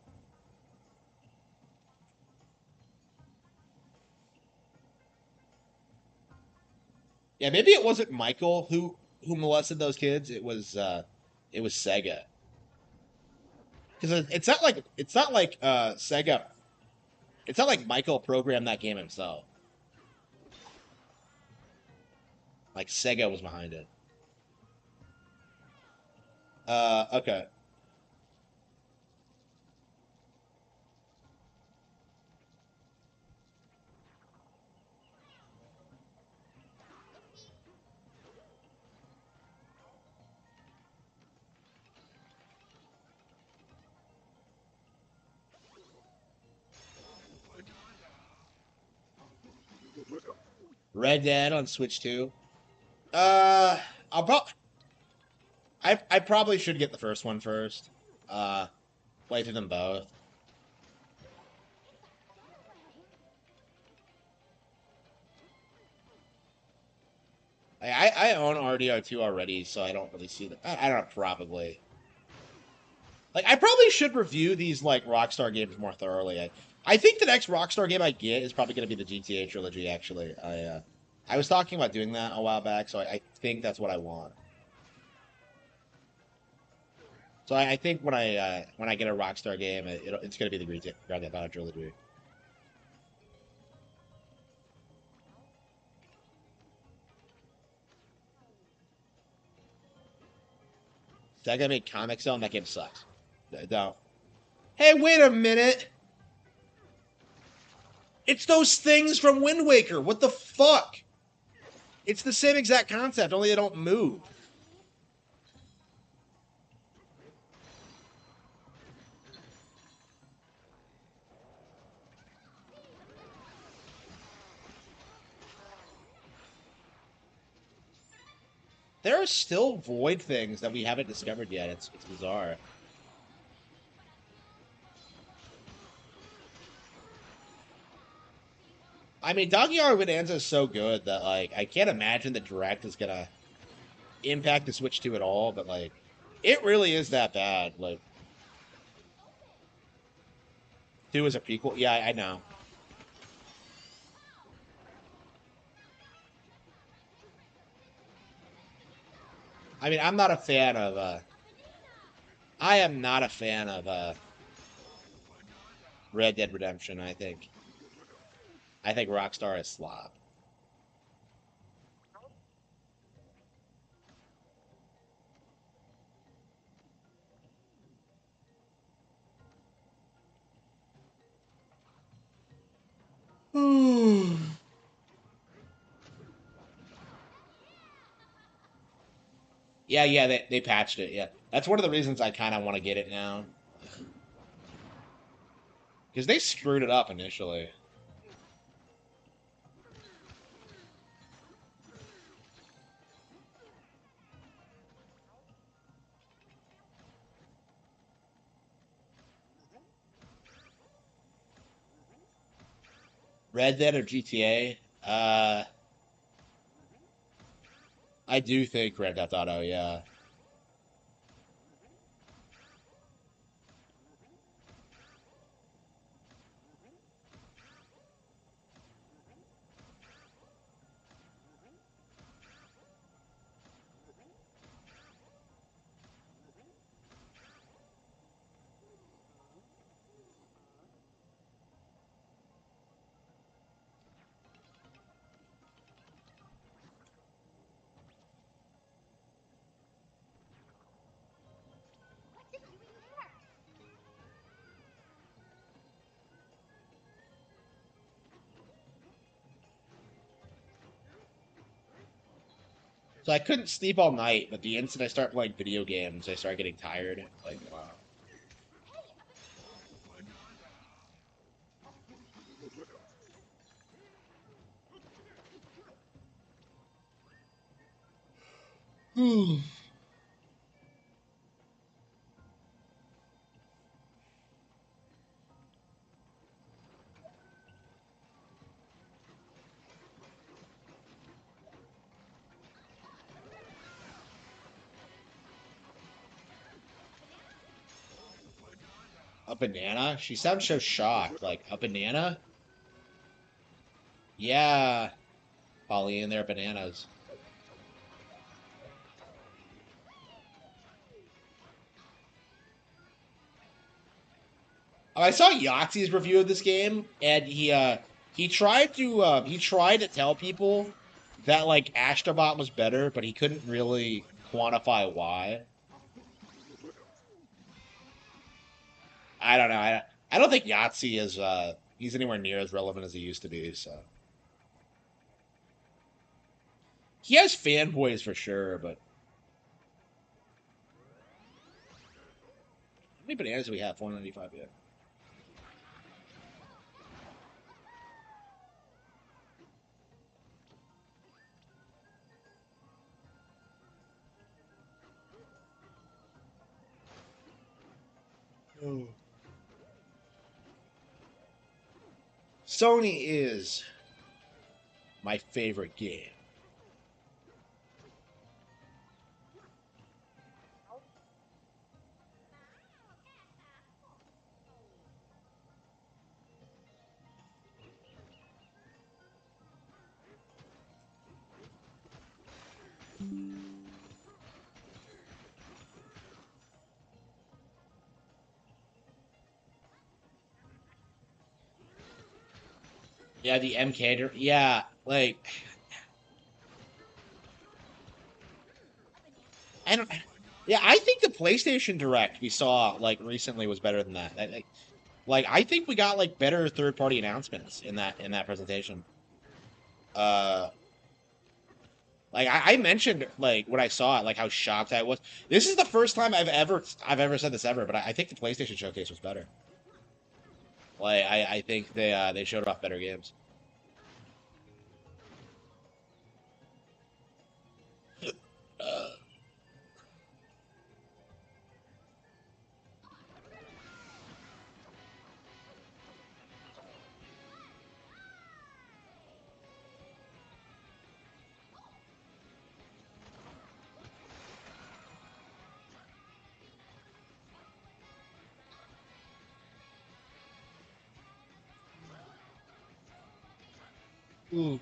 [SPEAKER 1] Yeah, maybe it wasn't Michael who molested those kids. It was Sega. Because it's not like Sega. It's not like Michael programmed that game himself. Like, Sega was behind it. Okay. Red Dead on Switch 2. Uh, I'll probably I probably should get the first one first. Uh, Play through them both. I own RDR2 already, so I don't really see that. I don't know, probably. Like, I probably should review these like Rockstar games more thoroughly. I think the next Rockstar game I get is probably going to be the GTA trilogy. Actually, I was talking about doing that a while back, so I think that's what I want. So I think when I get a Rockstar game, it's going to be the Grand Theft Auto trilogy. That guy made Comic Zone. That game sucks. Don't. Hey, wait a minute. It's those things from Wind Waker. What the fuck? It's the same exact concept, only they don't move. There are still void things that we haven't discovered yet. It's bizarre. I mean, Doggy Yard Bonanza is so good that, like, I can't imagine the Direct is gonna impact the Switch 2 at all, but, like, it really is that bad. Like, 2 is a prequel. Yeah, I know. I mean, I'm not a fan of, I am not a fan of, Red Dead Redemption, I think. I think Rockstar is slop. Yeah, they patched it, yeah. That's one of the reasons I kind of want to get it now. Because they screwed it up initially. Red Dead or GTA? I do think Grand Theft Auto, yeah.
[SPEAKER 9] What's it doing there?
[SPEAKER 1] So I couldn't sleep all night, but the instant I start playing video games, I start getting tired. Like, wow. A banana? She sounds so shocked. Like, a banana? Yeah, Pauline, they're bananas. I saw Yahtzee's review of this game, and he tried to tell people that like Astrobot was better, but he couldn't really quantify why. I don't know. I don't think Yahtzee is he's anywhere near as relevant as he used to be. So he has fanboys for sure, but how many bananas do we have? 495 yet. Oh. Sony is my favorite game. Yeah, the MK. Yeah, like I don't. Yeah, I think the PlayStation Direct we saw like recently was better than that. I think we got like better third-party announcements in that presentation. Uh, I mentioned like when I saw it, like how shocked I was. This is the first time I've ever said this ever, but I think the PlayStation Showcase was better. I think they showed off better games. Uh, Ooh.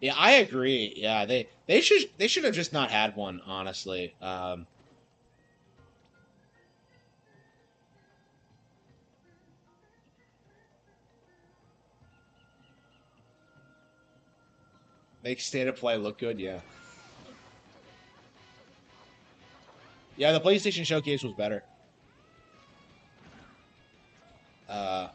[SPEAKER 1] Yeah, I agree. Yeah, they should have just not had one, honestly. Make state of play look good. Yeah, yeah. The PlayStation Showcase was better. Uh,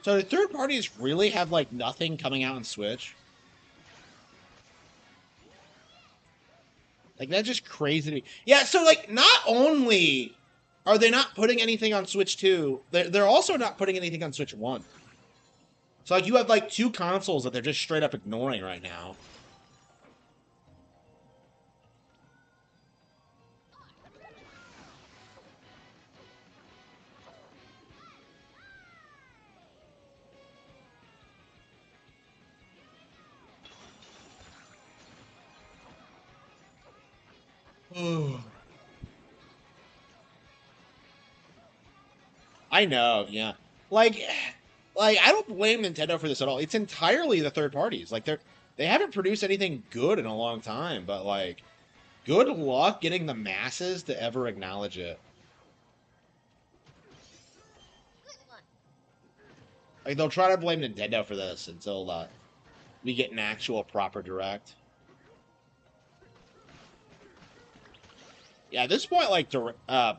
[SPEAKER 1] so the third parties really have like nothing coming out on Switch. Like that's just crazy to me. Yeah, so like not only are they not putting anything on Switch 2, they're also not putting anything on Switch 1. So like you have like two consoles that they're just straight up ignoring right now. I know, yeah. Like I don't blame Nintendo for this at all. It's entirely the third parties. Like they haven't produced anything good in a long time, but like good luck getting the masses to ever acknowledge it. Like they'll try to blame Nintendo for this until we get an actual proper direct. Yeah, at this point, like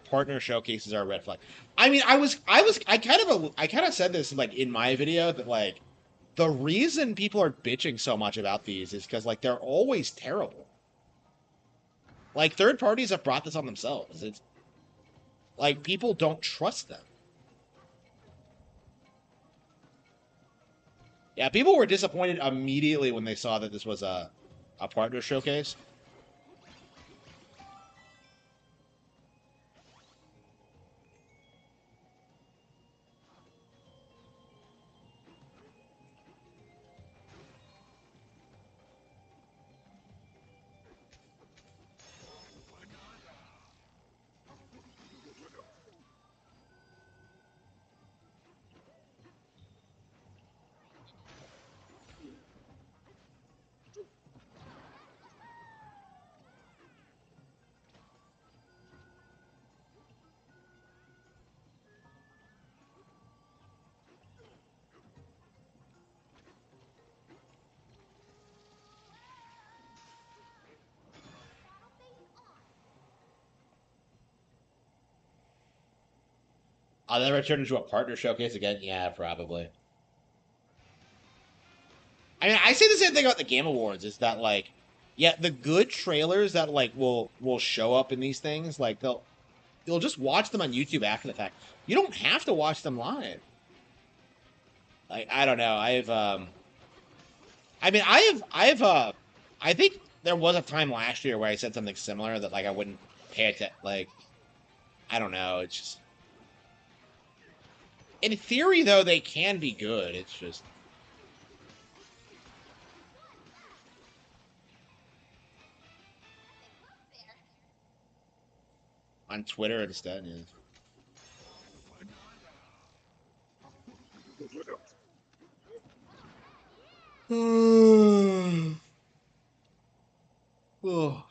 [SPEAKER 1] partner showcases are a red flag. I mean, I kind of said this like in my video that like the reason people are bitching so much about these is because like they're always terrible. Like third parties have brought this on themselves. It's like people don't trust them. Yeah, people were disappointed immediately when they saw that this was a partner showcase. I'll never turn into a partner showcase again. Yeah, probably. I mean, I say the same thing about the Game Awards. Is that like Yeah, the good trailers that like will show up in these things, like you'll just watch them on YouTube after the fact. You don't have to watch them live. Like I don't know. I mean I think there was a time last year where I said something similar that like I wouldn't pay attention. Like I don't know. It's just in theory though they can be good. It's just on Twitter instead. Yeah. Oh.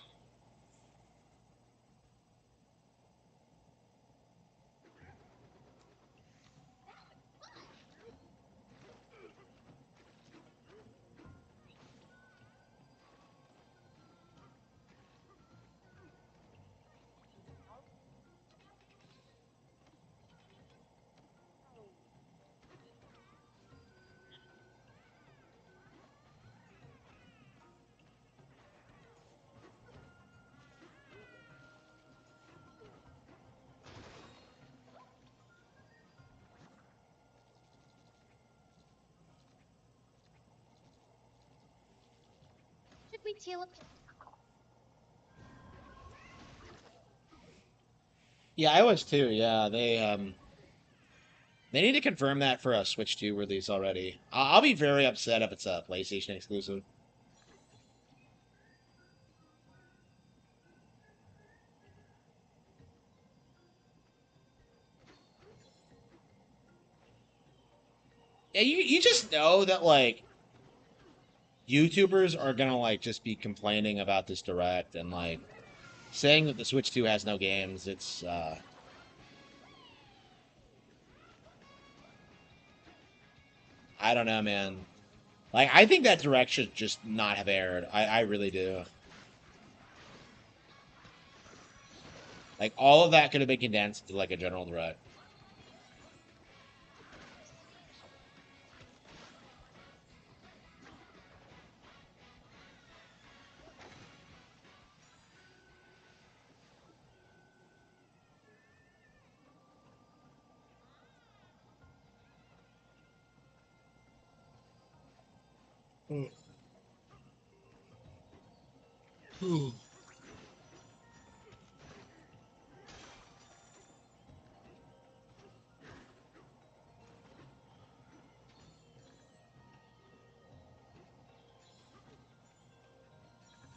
[SPEAKER 9] Should we teal up?
[SPEAKER 1] Yeah, I was too. Yeah, they need to confirm that for a Switch 2 release already. I'll be very upset if it's a PlayStation exclusive. Yeah, you just know that like YouTubers are gonna like just be complaining about this direct and like saying that the Switch 2 has no games. It's I don't know, man. Like I think that direct should just not have aired. I really do. Like all of that could have been condensed to like a general direct.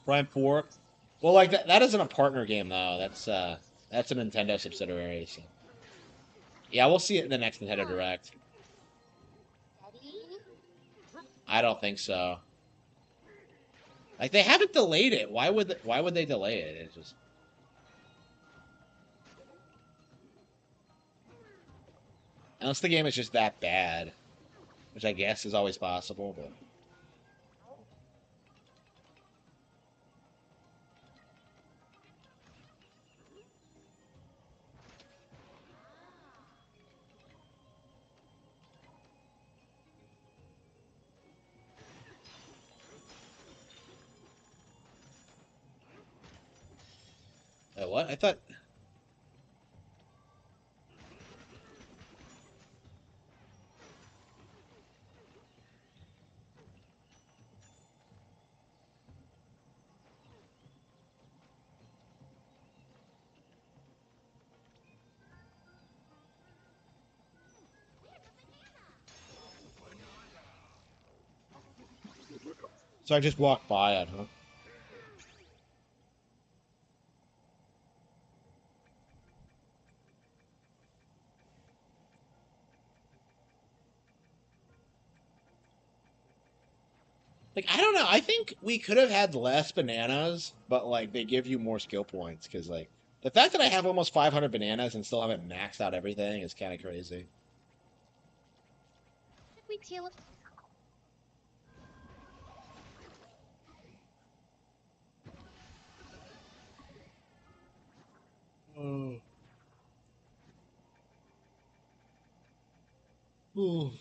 [SPEAKER 1] Prime 4. Well, like that isn't a partner game though. That's a Nintendo subsidiary. So. Yeah, we'll see it in the next Nintendo Direct.
[SPEAKER 9] Daddy?
[SPEAKER 1] I don't think so. Like they haven't delayed it. Why would they delay it? It's just unless the game is just that bad, which I guess is always possible, but what? I thought so I just walked by it, huh? Like I don't know. I think we could have had less bananas, but like they give you more skill points because like the fact that I have almost 500 bananas and still haven't maxed out everything is kind of crazy.
[SPEAKER 9] Should we teal up?
[SPEAKER 1] Oh. Ooh.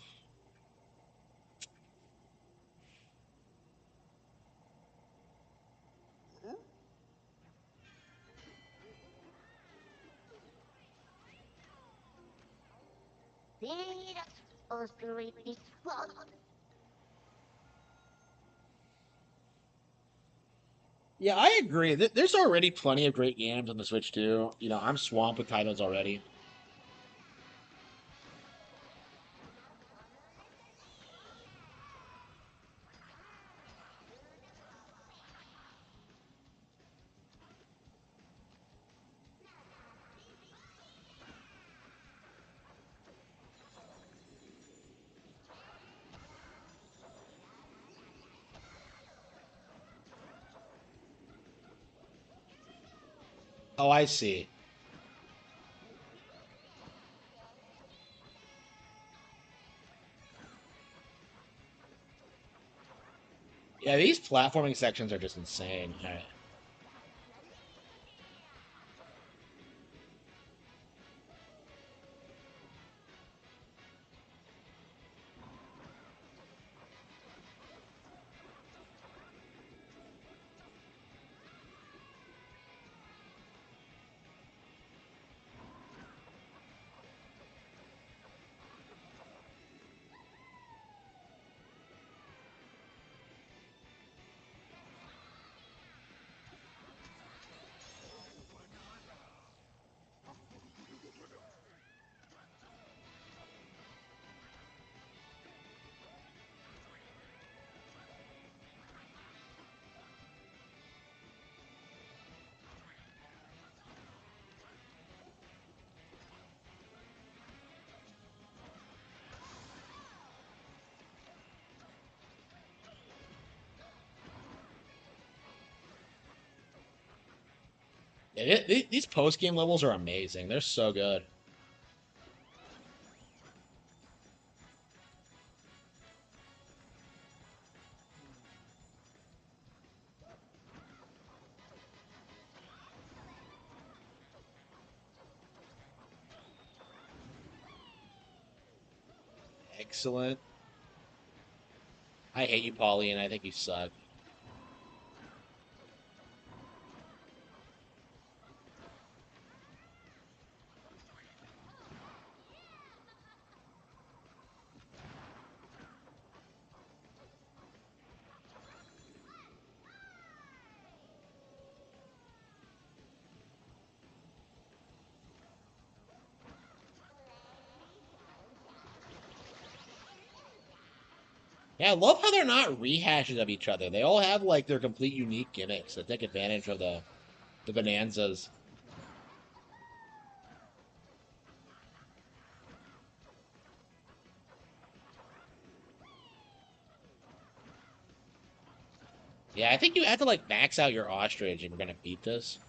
[SPEAKER 9] That's supposed to read this book.
[SPEAKER 1] Yeah, I agree. There's already plenty of great games on the Switch too. You know, I'm swamped with titles already. Oh, I see. Yeah, these platforming sections are just insane. All right. Yeah, these post game levels are amazing. They're so good. Excellent. I hate you, Pauline. I think you suck. Yeah, I love how they're not rehashes of each other. They all have like their complete unique gimmicks that take advantage of the bonanzas. Yeah, I think you have to like max out your ostrich if you're gonna beat this.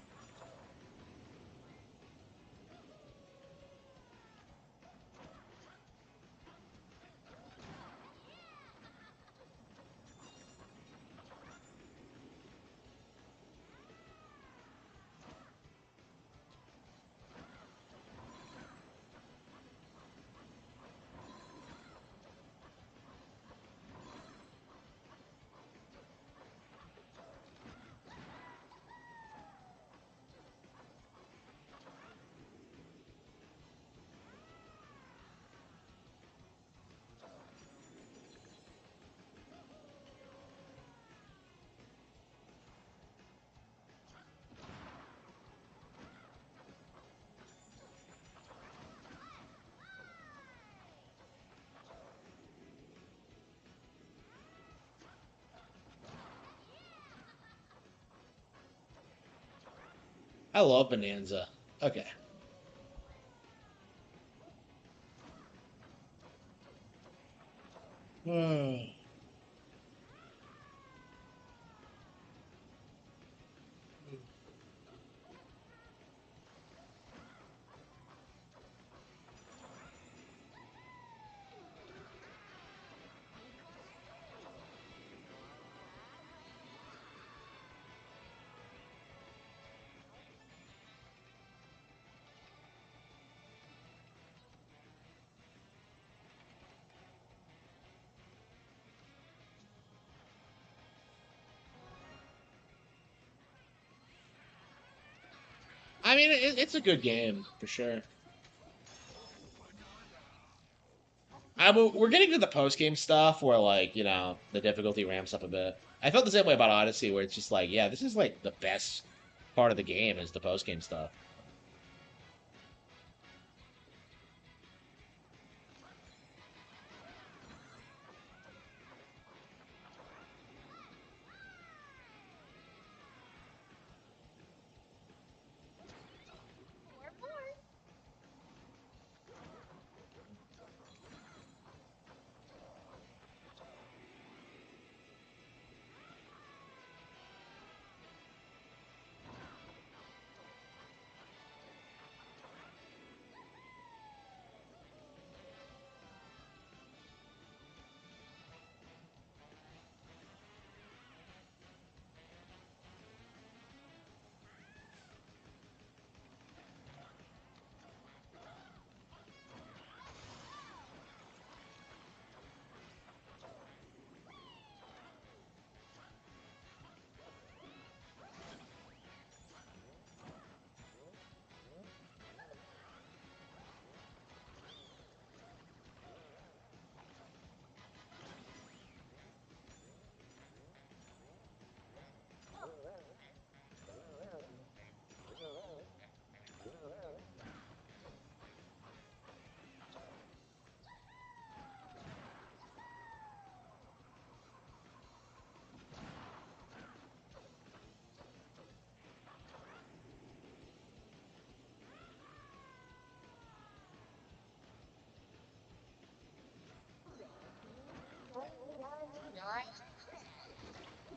[SPEAKER 1] I love Bonanza. Okay. I mean, it's a good game for sure. We're getting to the post game stuff where like the difficulty ramps up a bit. I felt the same way about Odyssey, where it's just like, yeah, this is like the best part of the game is the post game stuff.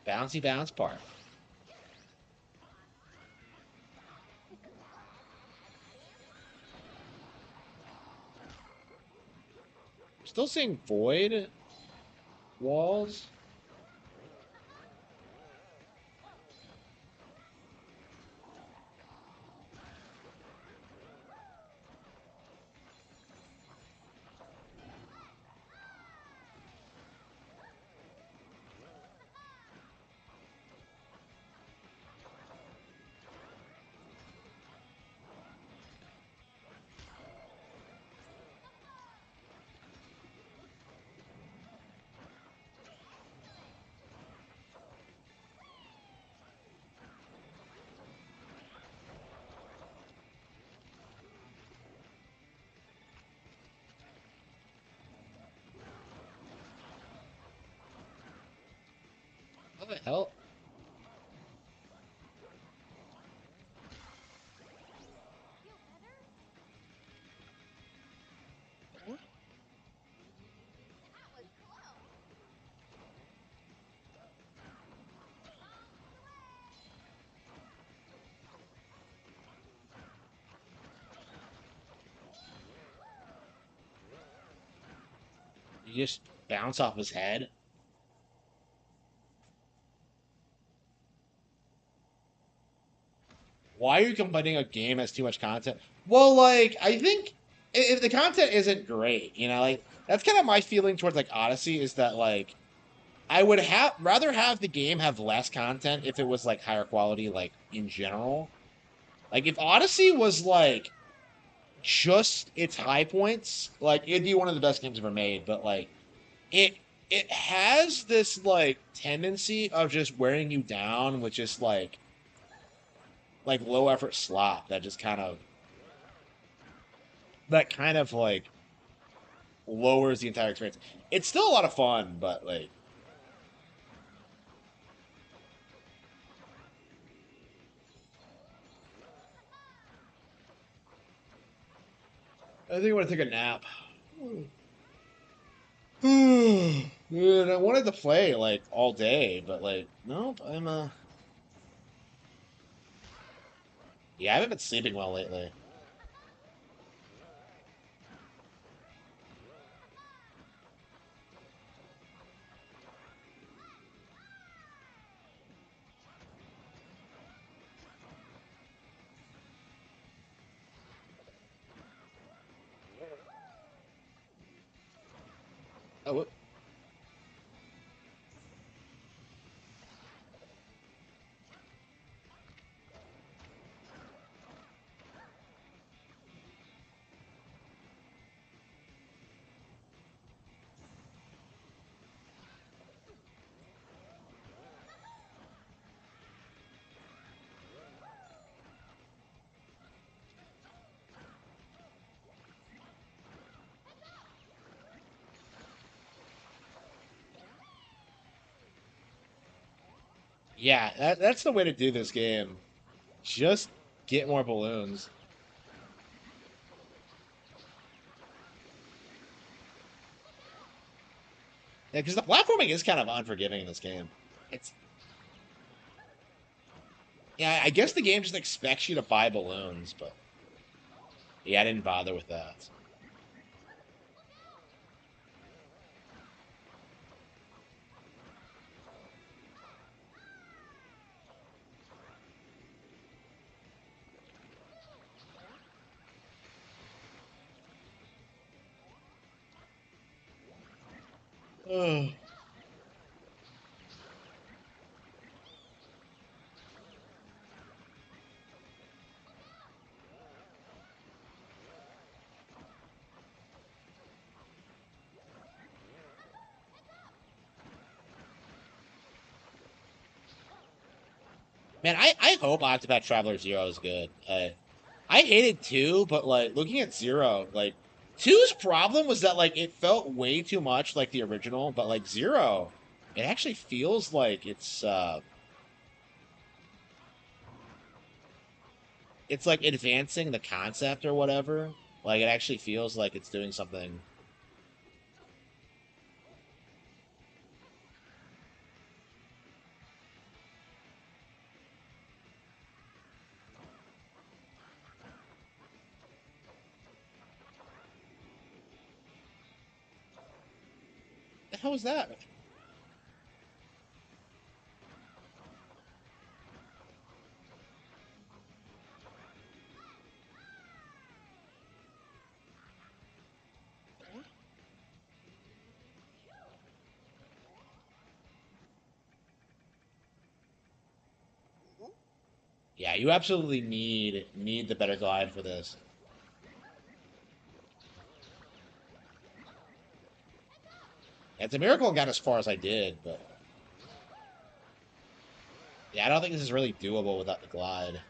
[SPEAKER 1] Bouncy bounce part. Still seeing void walls. What the hell? You just bounce off his head. Why are you complaining a game has too much content? Well, like, I think if the content isn't great, like that's kind of my feeling towards like Odyssey is that like I would have rather have the game have less content if it was like higher quality, like in general. Like if Odyssey was like just its high points, like it'd be one of the best games ever made, but like it it has this like tendency of just wearing you down with just like low effort slop that kind of like lowers the entire experience. It's still a lot of fun, but like I think I want to take a nap. Dude, I wanted to play like all day, but like nope, yeah, I haven't been sleeping well lately. Oh, Yeah, that's the way to do this game. Just get more balloons. Yeah, because the platforming is kind of unforgiving in this game. It's Yeah, I guess the game just expects you to buy balloons, but yeah, I didn't bother with that. Ugh. Man, I hope Octopath Traveler Zero is good. I hated two, but like looking at zero, like two's problem was that like it felt way too much like the original, but like zero, it actually feels like it's like advancing the concept or whatever. Like it actually feels like it's doing something. The hell was that? Yeah, you absolutely need the better glide for this. It's a miracle I got as far as I did, but yeah, I don't think this is really doable without the glide.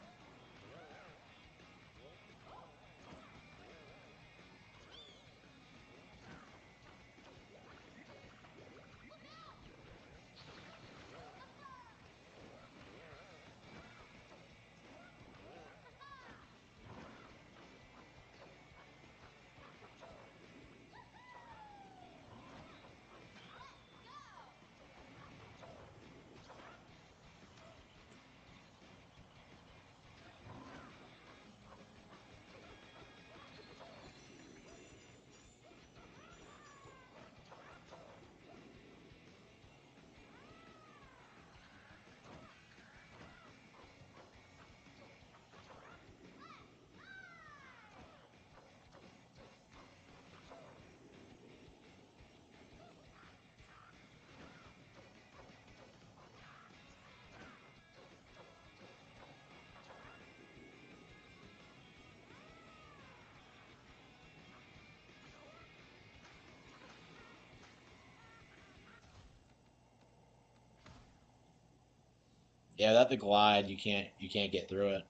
[SPEAKER 1] Yeah, without the glide, you can't get through it.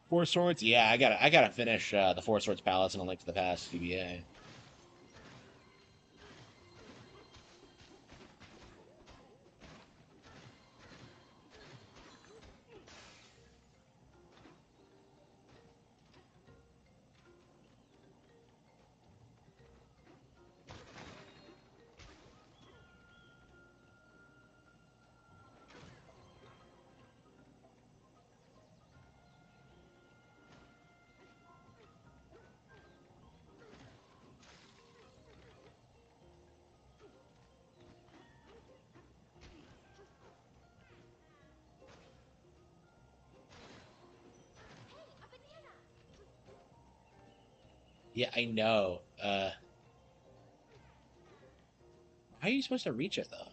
[SPEAKER 1] Four Swords, yeah, I gotta finish the Four Swords Palace and A Link to the Past CBA. Yeah, I know. How are you supposed to reach it though?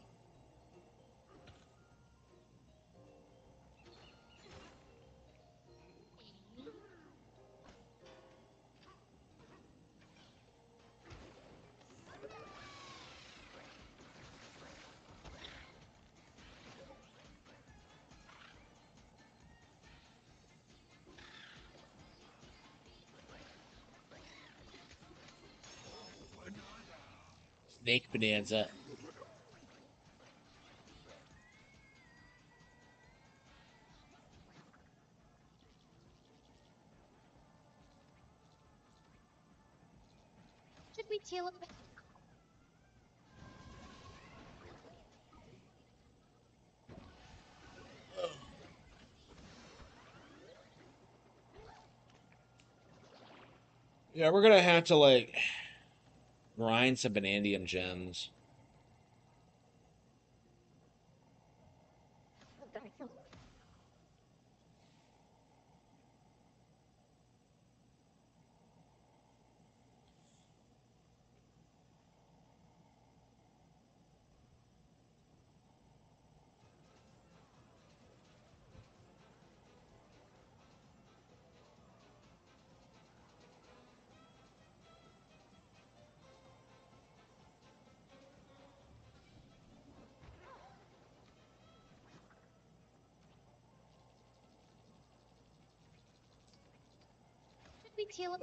[SPEAKER 1] Snake Bonanza.
[SPEAKER 9] Should we teleport?
[SPEAKER 1] Yeah, we're gonna have to like grind some Banandium gems.
[SPEAKER 9] Should we teleport?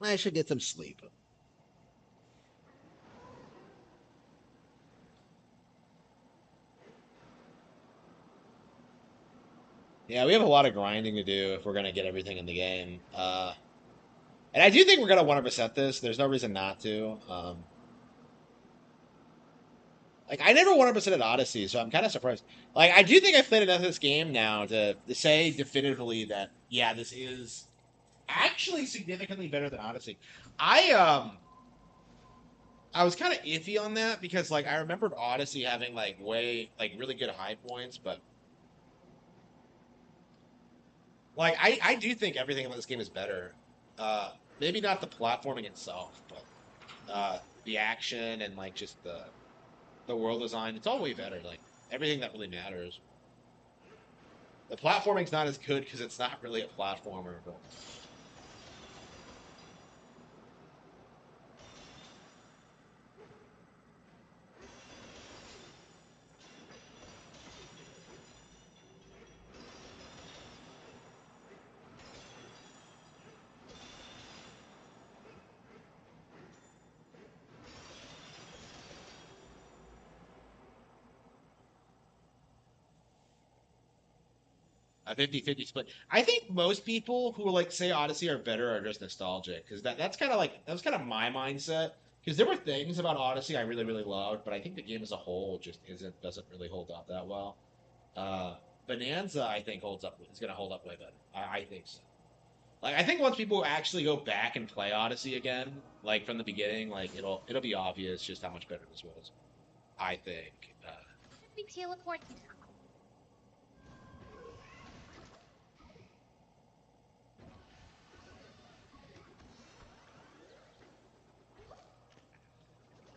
[SPEAKER 1] I should get some sleep. Yeah, we have a lot of grinding to do if we're gonna get everything in the game. And I do think we're gonna 100% this. There's no reason not to. Like I never 100% at Odyssey, so I'm kind of surprised. Like I do think I've played enough of this game now to say definitively that yeah, this is actually significantly better than Odyssey. I um I was kind of iffy on that because like I remembered Odyssey having like way like really good high points, but like I do think everything about this game is better. Maybe not the platforming itself, but the action and like just the world design, it's all way better. Like everything that really matters. The platforming's not as good because it's not really a platformer, but a 50-50 split. I think most people who like say Odyssey are better are just nostalgic because that's kind of like that was kind of my mindset. Because there were things about Odyssey I really loved, but I think the game as a whole just doesn't really hold up that well. Uh, Bonanza I think holds up is going to hold up way better. I think so. Like I think once people actually go back and play Odyssey again, like from the beginning, like it'll be obvious just how much better this was. I think.
[SPEAKER 9] Should we teleport?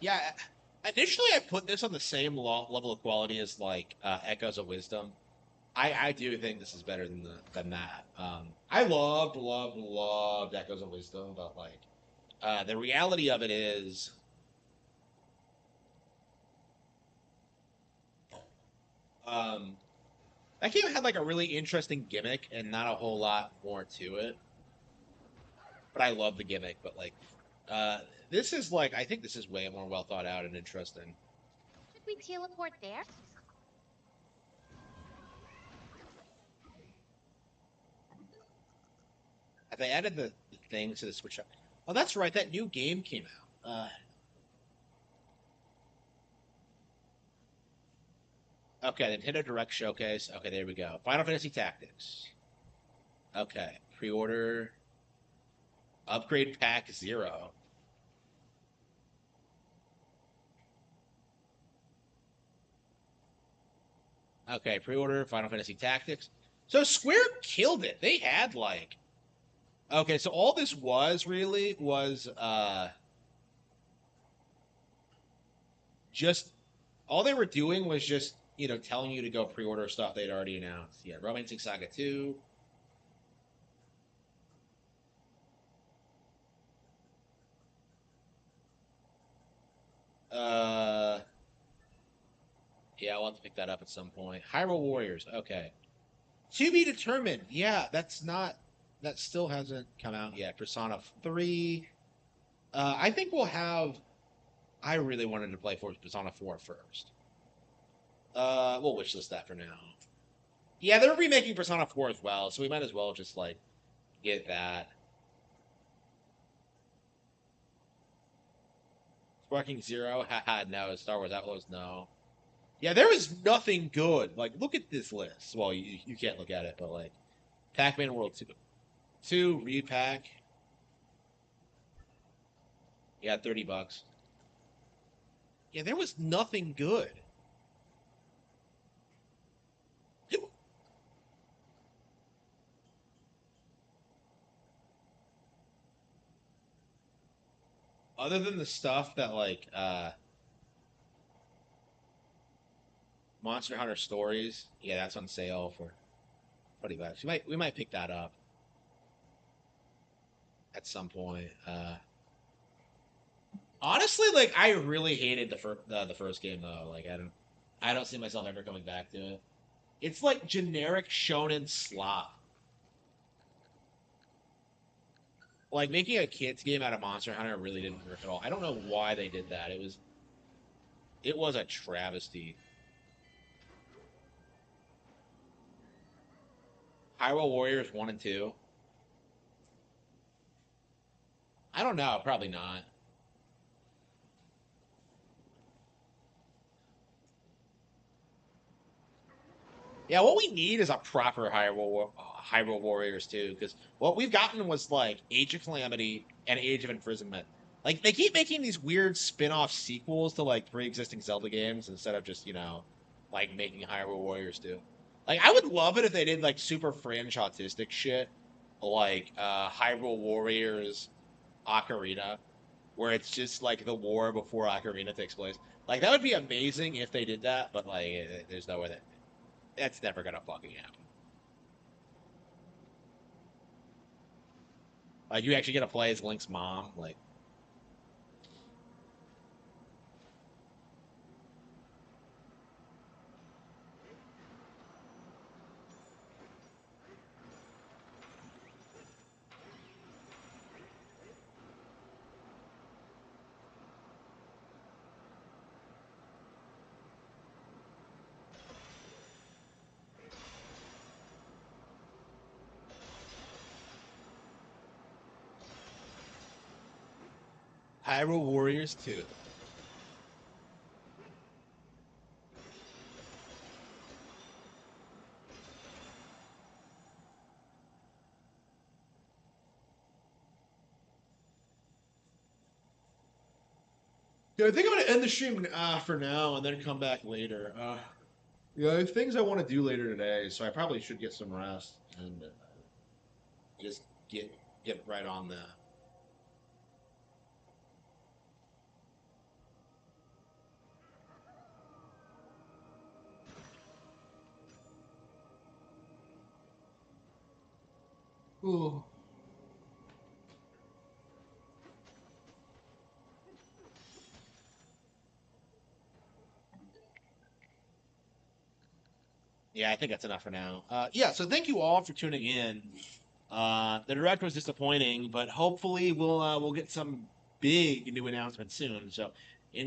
[SPEAKER 1] Yeah, initially I put this on the same level of quality as like Echoes of Wisdom. I do think this is better than that. I loved Echoes of Wisdom, but like the reality of it is, um, that game had like a really interesting gimmick and not a whole lot more to it. But I love the gimmick. But like, uh, this is like I think this is way more well thought out and interesting.
[SPEAKER 9] Should we teleport there?
[SPEAKER 1] If they added the thing to the Switch, oh, that's right, that new game came out. Okay, Nintendo Direct Showcase. Okay, there we go. Final Fantasy Tactics. Okay, pre-order upgrade pack 0. Okay, pre-order Final Fantasy Tactics. So Square killed it. They had like okay, so all this was really was just all they were doing was just telling you to go pre-order stuff they'd already announced. Yeah, Romancing Saga 2. Uh, yeah, I'll have to pick that up at some point. Hyrule Warriors. Okay. To be determined. Yeah, that's not. That still hasn't come out yet. Persona 3. I think we'll have. I really wanted to play for Persona 4 first. We'll wishlist that for now. Yeah, they're remaking Persona 4 as well, so we might as well just like get that. Sparking Zero, haha, no. Star Wars Outlaws, no. Yeah, there is nothing good. Like, look at this list. Well, you can't look at it, but like, Pac-Man World 2 repack. Yeah, $30. Yeah, there was nothing good. Other than the stuff that like Monster Hunter Stories, yeah, that's on sale for $20. We might pick that up at some point. Honestly, like I really hated the first game though. Like I don't see myself ever coming back to it. It's like generic shonen slop. Like making a kids game out of Monster Hunter really didn't work at all. I don't know why they did that. It was a travesty. Hyrule Warriors 1 and 2. I don't know, probably not. Yeah, what we need is a proper Hyrule Warriors too, because what we've gotten was like Age of Calamity and Age of Imprisonment. Like they keep making these weird spin-off sequels to like pre-existing Zelda games instead of just, like making Hyrule Warriors too. Like I would love it if they did like super fringe autistic shit, like Hyrule Warriors Ocarina, where it's just like the war before Ocarina takes place. Like that would be amazing if they did that, but like there's no way that's never gonna fucking happen. Like you actually get to play as Link's mom. Like Hyrule Warriors 2. Yeah, I think I'm gonna end the stream for now and then come back later. Yeah, I have things I want to do later today, so I probably should get some rest and just get right on that. Ooh. Yeah, I think that's enough for now. Yeah, so thank you all for tuning in. The direct was disappointing, but hopefully we'll get some big new announcements soon. So